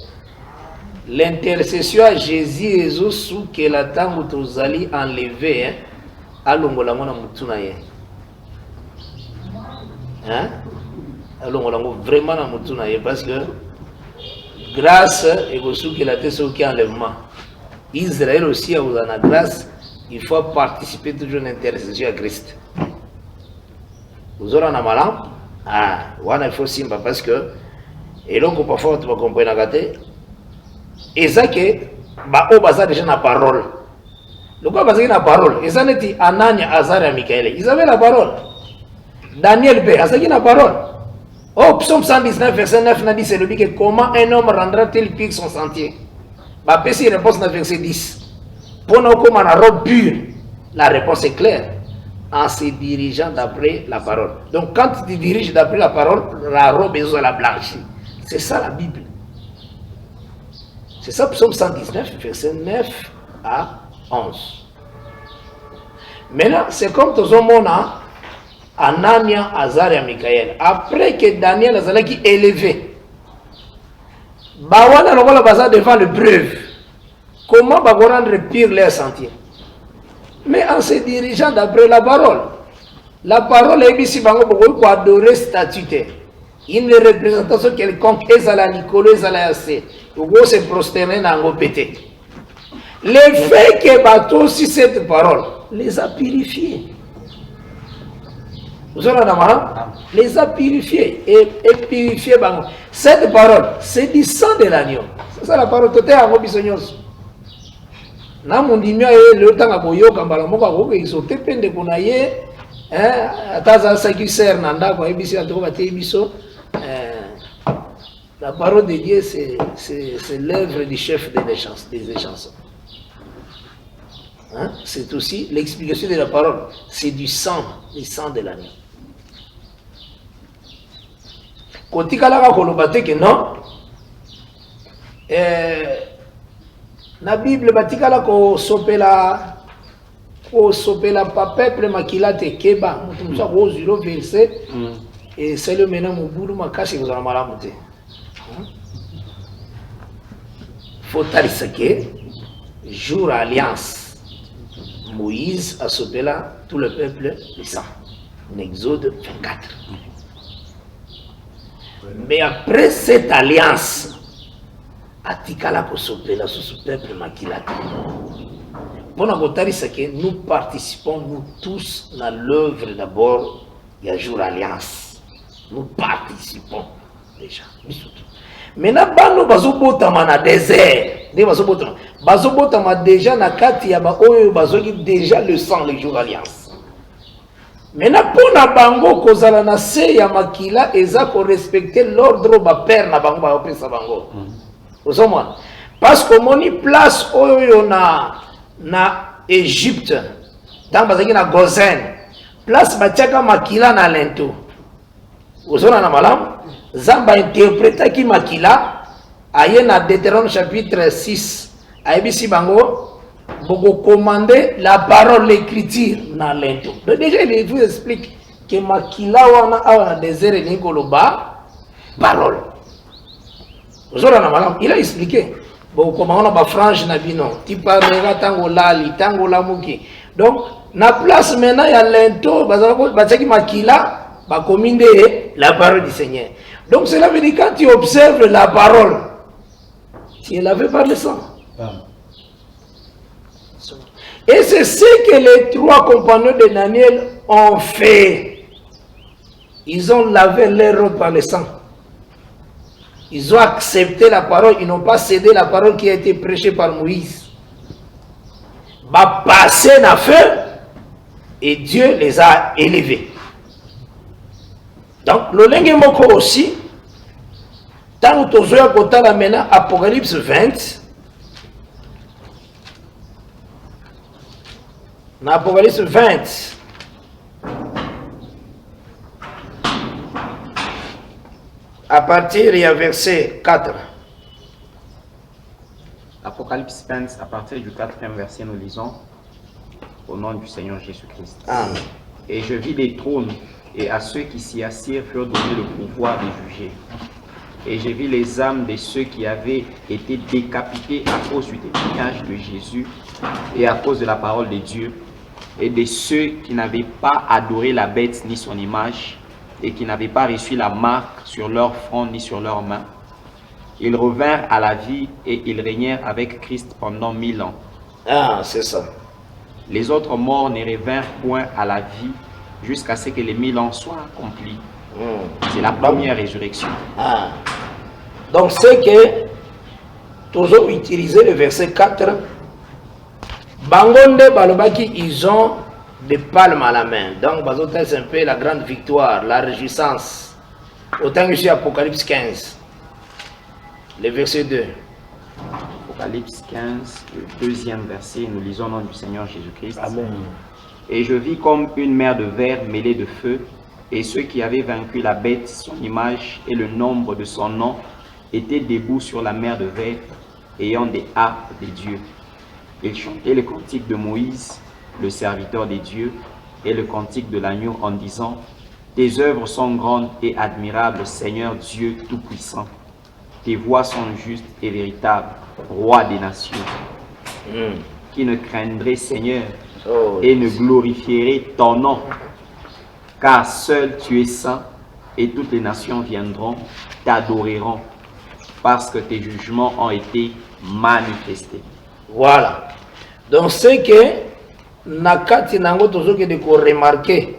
l'intercession à Jésus ezo souke la tango tozali enlevé alongola ngona mutu na ye. Hein? Alongola ngo vraiment na mutu na ye parce que grâce et aussi que la tête qui enlèvement. Israël aussi a la grâce, il faut participer toujours à l'intercession à Christ. Vous aurez un malin? Ah, il faut simple parce que, et donc parfois tu vas comprendre la gâte. Et ça que, bah, on basa déjà la parole. Le quoi basa la parole? Et ça n'est pas Anania, Azaria, Michael. Ils avaient la parole. Daniel B, ça qui la parole. Oh, psaume 119, verset 9, n'a dit c'est le que comment un homme rendra-t-il pied son sentier? Bah, si réponse dans verset 10. Pour nous, comme un robe pure, la réponse est claire. En se dirigeant d'après la parole. Donc, quand tu te diriges d'après la parole, la robe est la blanchie. C'est ça la Bible. C'est ça, psaume 119, verset 9 à 11. Maintenant, c'est comme tous les monde. Anania, Azaria, Michael. Après que Daniel Azalaki élevé, Bawana Logola Baza devant le preuve. Comment va rendre pire leur sentier? Mais en se dirigeant d'après la parole est ici pour adorer statutaire. Une représentation quelconque, Ezala Nicolo, Ezala Yassé, où se prosterner dans le pété. Le fait que bateau aussi cette parole les a purifiés. Vous avez les a purifiés et purifiés. Cette parole, c'est du sang de l'agneau. C'est ça la parole. Tout est à vos bisognos. Na mundimia le temps à boyo kambala moka ko iso te pende konaye ataza sakiser nanda ko ebisi atoko bate biso la parole de Dieu c'est l'œuvre du chef des chansons. Hein? C'est aussi l'explication de la parole, c'est du sang de l'agneau. Kotikalaka kolobate que non la Bible batikala ko sopela pa peuple makilate keba mutumsa ko zero verset et c'est le maintenant mobulu makasi vous en malamu te Faut que jour alliance, Moïse a sauvé là tout le peuple du sang. En Exode 24. Mais après cette alliance, Atikala ko sauver là sous ce peuple maquillate. Nous participons, nous tous, dans l'œuvre d'abord, il y a jour alliance. Nous participons déjà. Maintenant, nous avons un désert. Nous avons déjà na kati ya déjà le sang, le jour alliance. Maintenant, pour na bango, kozala na se ya makila, eza ko respecter l'ordre ba père na bango, ba pesa bango. Parce que mon place oyo na Égypte, dans bazaki na Gozen, place batiaka makila na lento. Ozona na malam, Zamba interpréta ki makila, aye na Deutéronome chapitre 6, aebisi bango, bogo commander la parole, l'écriture na lento. Donc déjà il vous explique que makila wana awa na désert ni koloba parole. Ozona na malam, il a expliqué. Bon, comme on a ba frange na bino, ti parlera tango lali, tango lamuki. Donc, na place maintenant il y a lento, bazaki makila, ba commande la parole du Seigneur. Donc cela veut dire quand tu observes la parole, tu l'avais par le sang. Et c'est ce que les trois compagnons de Daniel ont fait. Ils ont lavé leur robe par le sang. Ils ont accepté la parole, ils n'ont pas cédé la parole qui a été prêchée par Moïse. Bah, passer dans feu, et Dieu les a élevés. Donc, le lingue moko aussi, tant que tu as côté là maintenant, Apocalypse 20, dans Apocalypse 20, à partir du verset 4. Apocalypse 20, à partir du 4e verset, nous lisons au nom du Seigneur Jésus-Christ. Amen. Et je vis des trônes, et à ceux qui s'y assirent furent donné le pouvoir de juger. Et j'ai vu les âmes de ceux qui avaient été décapités à cause du témoignage de Jésus et à cause de la parole de Dieu, et de ceux qui n'avaient pas adoré la bête ni son image, et qui n'avaient pas reçu la marque sur leur front ni sur leurs mains. Ils revinrent à la vie et ils régnèrent avec Christ pendant 1000 ans. Ah, c'est ça. Les autres morts ne revinrent point à la vie jusqu'à ce que les 1000 ans soient accomplis. C'est la première résurrection. Ah. Donc c'est que toujours utiliser le verset 4. Bangonde Balobaki, ils ont des palmes à la main. Donc c'est un peu la grande victoire, la réjouissance. Autant que sur Apocalypse 15, le verset 2. Apocalypse 15, le 2e verset, nous lisons au nom du Seigneur Jésus-Christ. Amen. Et je vis comme une mer de verre mêlée de feu, et ceux qui avaient vaincu la bête, son image et le nombre de son nom, étaient debout sur la mer de verre, ayant des harpes des dieux. Ils chantaient le cantique de Moïse, le serviteur des dieux, et le cantique de l'agneau en disant: Tes œuvres sont grandes et admirables, Seigneur Dieu Tout-Puissant. Tes voies sont justes et véritables, Roi des nations. Qui ne craindrait, Seigneur, et ne glorifierait ton nom, car seul tu es saint, et toutes les nations viendront, t'adoreront, parce que tes jugements ont été manifestés. Voilà. Donc c'est que nakati nango tozoke de ko remarquer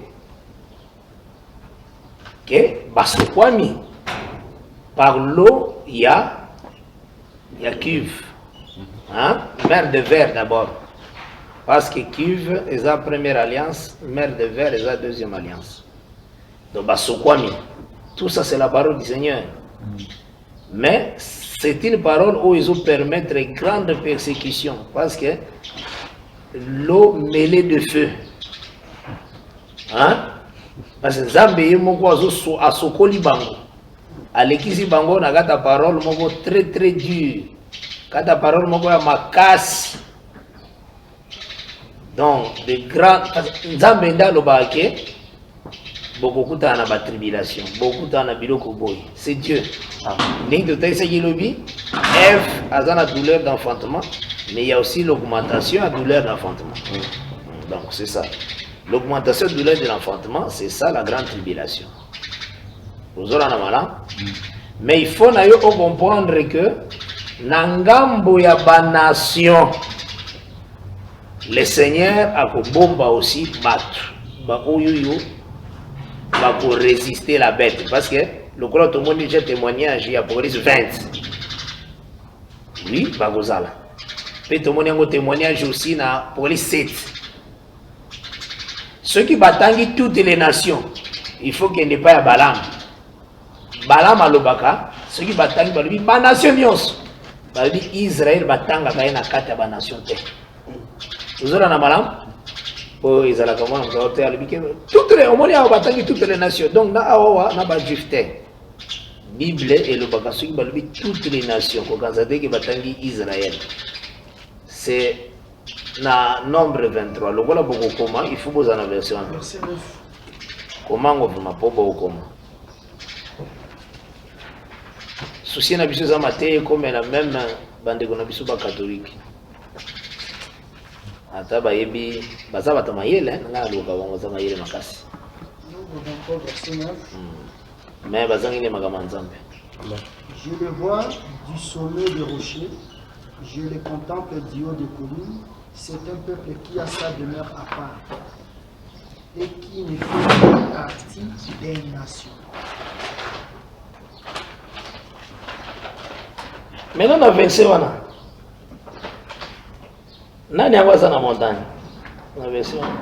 que basokwami par l'eau il y a cuve, hein? Mer de verre d'abord, parce que cuve est la première alliance, mer de verre est la deuxième alliance. Donc basokwami, tout ça c'est la parole du Seigneur. Mais c'est une parole où ils ont permettre une grande persécution, parce que l'eau mêlée de feu, hein? Parce que Zambé moko a sokoli bango, alekisi bango na kata parole moko très très dur, kata parole moko ya makasi. Donc de grands Zambé nda lobake beaucoup de tribulation, beaucoup de biloko boy. C'est Dieu. Ning de taïsa yilobi, F a la douleur d'enfantement, mais il y a aussi l'augmentation à douleur d'enfantement. Donc c'est ça. L'augmentation de douleur de l'enfantement, c'est ça la grande tribulation. Vous aurez un malin. Mais il faut comprendre que Nangambo ya ba nation, le Seigneur a bomba aussi battre. Ba oyoyo va pour résister la bête. Parce que le gros tout le monde dit témoignage, il y a Apocalypse 20. Oui, Bagozala. Puis tout le monde a un témoignage aussi dans Apocalypse 7. Ceux qui battent toutes les nations, il faut qu'il n'y ait pas de Balaam. Balaam à l'Obaka, ceux qui battent la nation nyos. Israël batanga kaina kati ya nation te. Vous aurez un Balaam? Oh, ils allaient comment vous avez toutes les, au moins il toutes les nations. Donc na awa na ba jifte. Bible et le bakasu qui toutes les nations. Quand on dit que batangi Israël, c'est na nombre 23. Le voilà beaucoup comment il faut vous en version. Verset 9. Comment on peut m'apporter au comment? Souci na biso za maté comme la même bande qu'on a biso ba catholique. Ata ba yebi baza bata mayele nga loka bango za mayele makasi. Nombre 23, verset 9. Mais bazangi le magama nzambe. Je le vois du sommet des rochers, je le contemple du haut des collines. C'est un peuple qui a sa demeure à part et qui ne fait pas partie des nations. Maintenant na verset wana. Nani awaza na montagne? Na verset wana.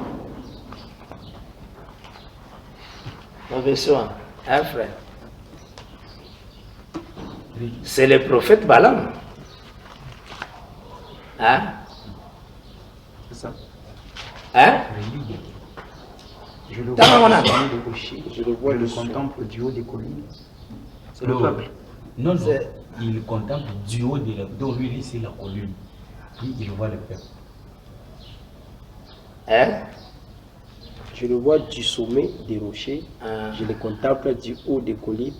Na verset wana. Hein frère? C'est le prophète Balaam. Hein? C'est ça. Hein? Je le vois du rocher, je le contemple du haut des collines. C'est le peuple. Non, non, il contemple du haut de la... Donc lui, c'est la colline. Puis il voit le peuple. Hein? Je le vois du sommet des rochers, je le contemple du haut des collines.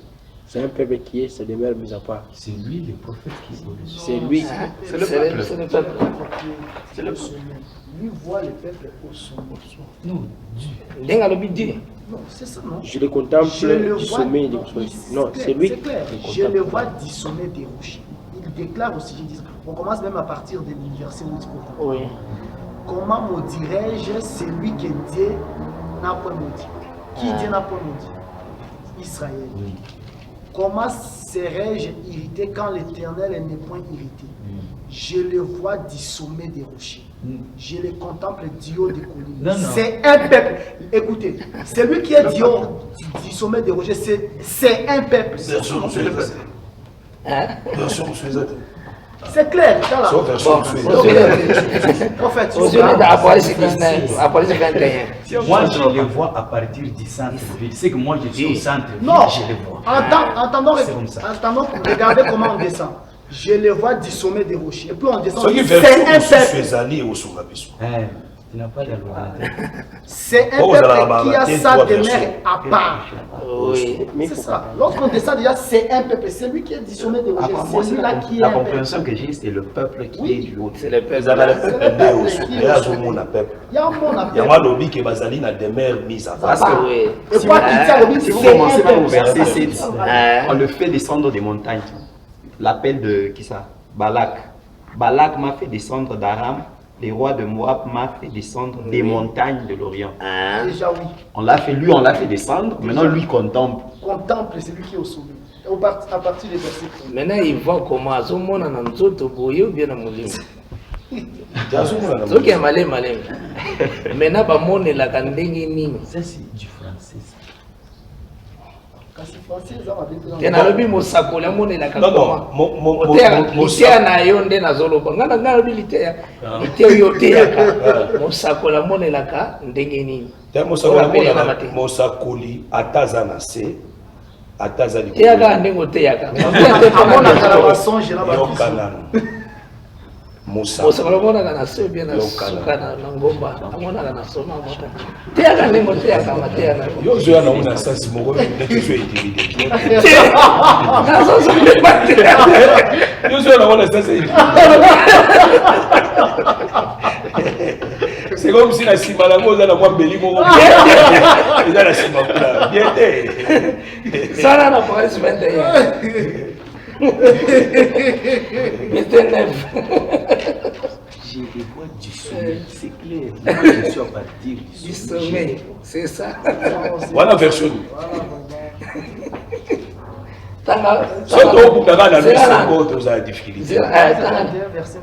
C'est un peuple qui est, sa demeure mise à part. C'est lui le prophète qui est au-dessus. C'est lui. C'est le peuple. C'est le peuple. C'est le sommet. Lui voit le peuple au sommet. Non, Dieu. Denga le bidi. Non, c'est ça, non? Je le contemple Je le du vois, sommet des non, rochers. Non, c'est lui. C'est clair. Je le vois du sommet des rochers. Il déclare aussi, je dis, on commence même à partir de verset 8 pour Oui. comment maudirais-je celui que Dieu n'a point maudit? Qui Dieu n'a point maudit? Israël. Oui. Comment serais-je irrité quand l'Éternel n'est point irrité? Je le vois du sommet des rochers. Je le contemple du haut des collines. Non, non. C'est un peuple. Écoutez, celui qui est du haut du sommet des rochers, c'est un peuple. Hein? C'est clair. Prophète, Apocalypse 19, Apocalypse 21. Moi, je le vois à partir du centre-ville. C'est que moi, je suis au centre-ville, non, je le vois. Entendons, regardez comment on descend. Je le vois du sommet des rochers. Et puis on descend. C'est un peuple. Tu n'as pas la loi. C'est un peuple qui a sa demeure à part. Oui. C'est ça. Lorsqu'on descend déjà, c'est un peuple. C'est lui qui est du sommet des rochers. C'est lui là qui est. La compréhension que j'ai, c'est le peuple qui est du haut. C'est le peuple. Vous avez le peuple qui est au sommet. Il y a un monde à Il y a un lobby qui est basé dans des mers mises à part. Oui. Et quoi qu'il tient le Si vous c'est commencez un par le peuple. verset 7, Hein? on le fait descendre des montagnes. L'appel de qui ça? Balak. Balak m'a fait descendre d'Aram. Les rois de Moab m'a fait descendre des montagnes de l'Orient. Hein? Déjà oui. On l'a fait, lui, on l'a fait descendre. Maintenant, lui contemple. Contemple celui qui est au sommet. À partir des versets. Maintenant, il voit comment azomona na nzoto boye ou bien na mulimo. Soki ya malem malem. Maintenant bamonelaka ndenge nini. Ça, c'est du français. Kasi français, ça m'a dit. Te nalobi mosakoli amonelaka Non, koma. non, Liteya na yo nde nazoloba. Nga nalobi liteya. Liteya oyo oteyaka. Mosakoli amonelaka ndenge nini. Mosakoli ataza na se, ataza likolo. Teyaka ndenge oteyaka. Amonaka na basonge na Yoka babiso. nano. Mosa. osakolomonaka na se bien na suka na ngomba amonaka na soma mota teyaka ndenge oteyaka mateya na Yo ozoya na una sasi moko ndenge ozo intimidé. nazosombe mateya Yo ozoya na una sasi c'est comme si la sima la moza na mwa mbeli moko. Eza la sima kula. Bien te. sala na prince 21 C'était neuf. J'ai des voix du sommeil, c'est clair. Moi, je suis à partir Du sommeil, c'est ça. Voilà version. Tanga. Soto okutaka na biso ko toza difficulté. Tanga 21, verset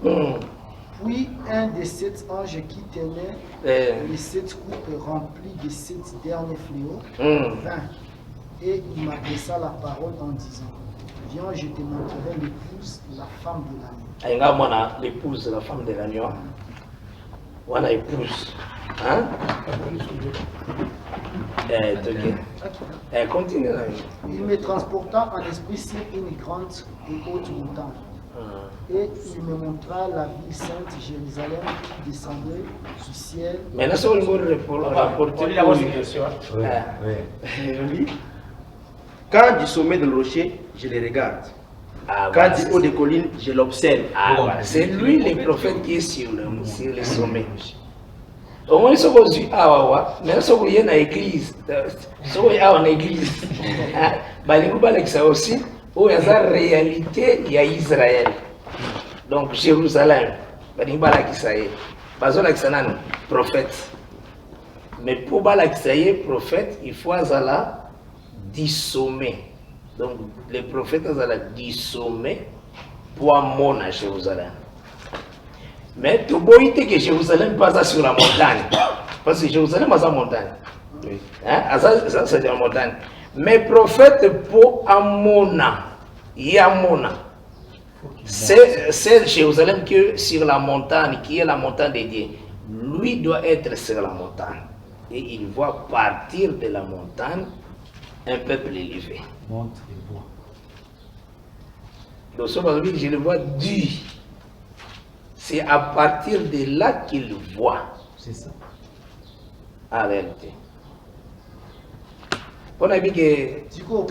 9. Puis un des 7 anges qui tenait les 7 coupes remplies des 7 derniers fléaux vint et il m'adressa la parole en disant: viens, je te montrerai l'épouse, la femme de l'agneau. Aïnga mwana l'épouse, la femme de l'agneau. Wana épouse. Hein? Continue. Il me transporta en esprit sur une grande et haute montagne. Et il me montra la ville sainte Jérusalem qui descendait du ciel. Maintenant, c'est un rapporter. Quand du sommet de le rocher, je le regarde. Quand du haut des collines, je l'observe. C'est lui le prophète qui est sur le sommet. Au moins, ce qu'on dit, mais ce qu'on y a dans l'église, ce qu'on y a en église, c'est aussi, où il y a la réalité, il y a Israël. Donc, Jérusalem, il y a prophète. Mais pour que prophète, il faut aller du sommet. Donc, les prophètes sont du sommet pour monter à Jérusalem. Mais tout beau était que Jérusalem passe sur la montagne. Parce que Jérusalem est une montagne. Oui. Hein? Ça c'est une montagne. Mais prophète pour Amona, Yamona, c'est Jérusalem qui est sur la montagne, qui est la montagne de Dieu. Lui doit être sur la montagne. Et il voit partir de la montagne un peuple élevé. Monte et bois. Je le vois du. C'est à partir de là qu'il voit. C'est ça. En réalité. On a dit que On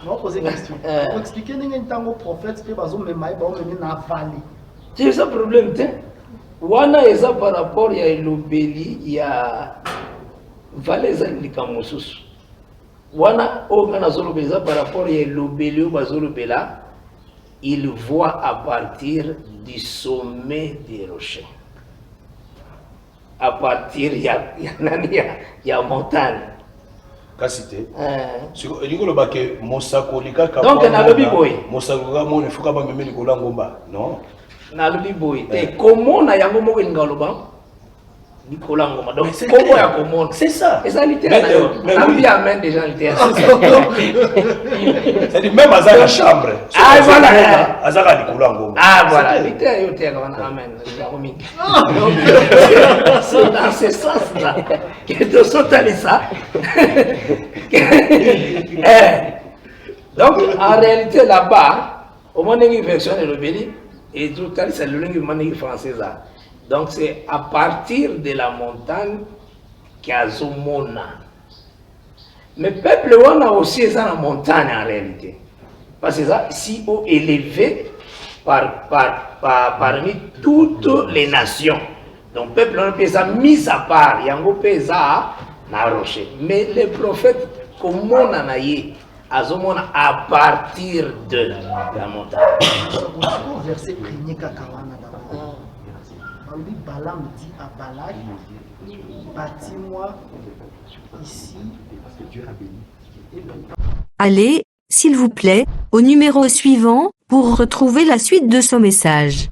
va poser une question. Pour expliquer au prophète que c'est ça le problème. Wana eza par rapport à l'obéli, il y a Valeza Likamosus. Wana Ogana Zolobeza par rapport à l'obéli ou Bazolobela, il voit à partir du sommet des rochers. À partir, il y a montagne. Kasite. Donc, on a le biboy. Non. Na le biboy. Et comment na yango mo ngaloba? Nicolas Ngoma. Donc, comment ya comment? C'est ça. Et ça littéralement. Ambi amène des gens littéralement. C'est-à-dire même à la chambre. Ah voilà. Azaka Nicolas Ngoma. Ah voilà. Littéralement amen. C'est dans ce sens-là que de sauter ça. Donc, en réalité, là-bas, au moins, il y a une version de l'obéli, et tout à l'heure, c'est le langue française. Donc, c'est à partir de la montagne qu'Azomona. Mais le peuple, on a aussi la montagne en réalité. Parce que ça, si haut élevé parmi toutes les nations. Donc, le peuple, on a mis à part, il y a un pesa na rocher. Mais les prophètes, comme on a eu, Azomona à partir de la montagne. Verset Balaam dit à Balak: bâtis-moi ici. Allez, s'il vous plaît, au numéro suivant, pour retrouver la suite de ce message.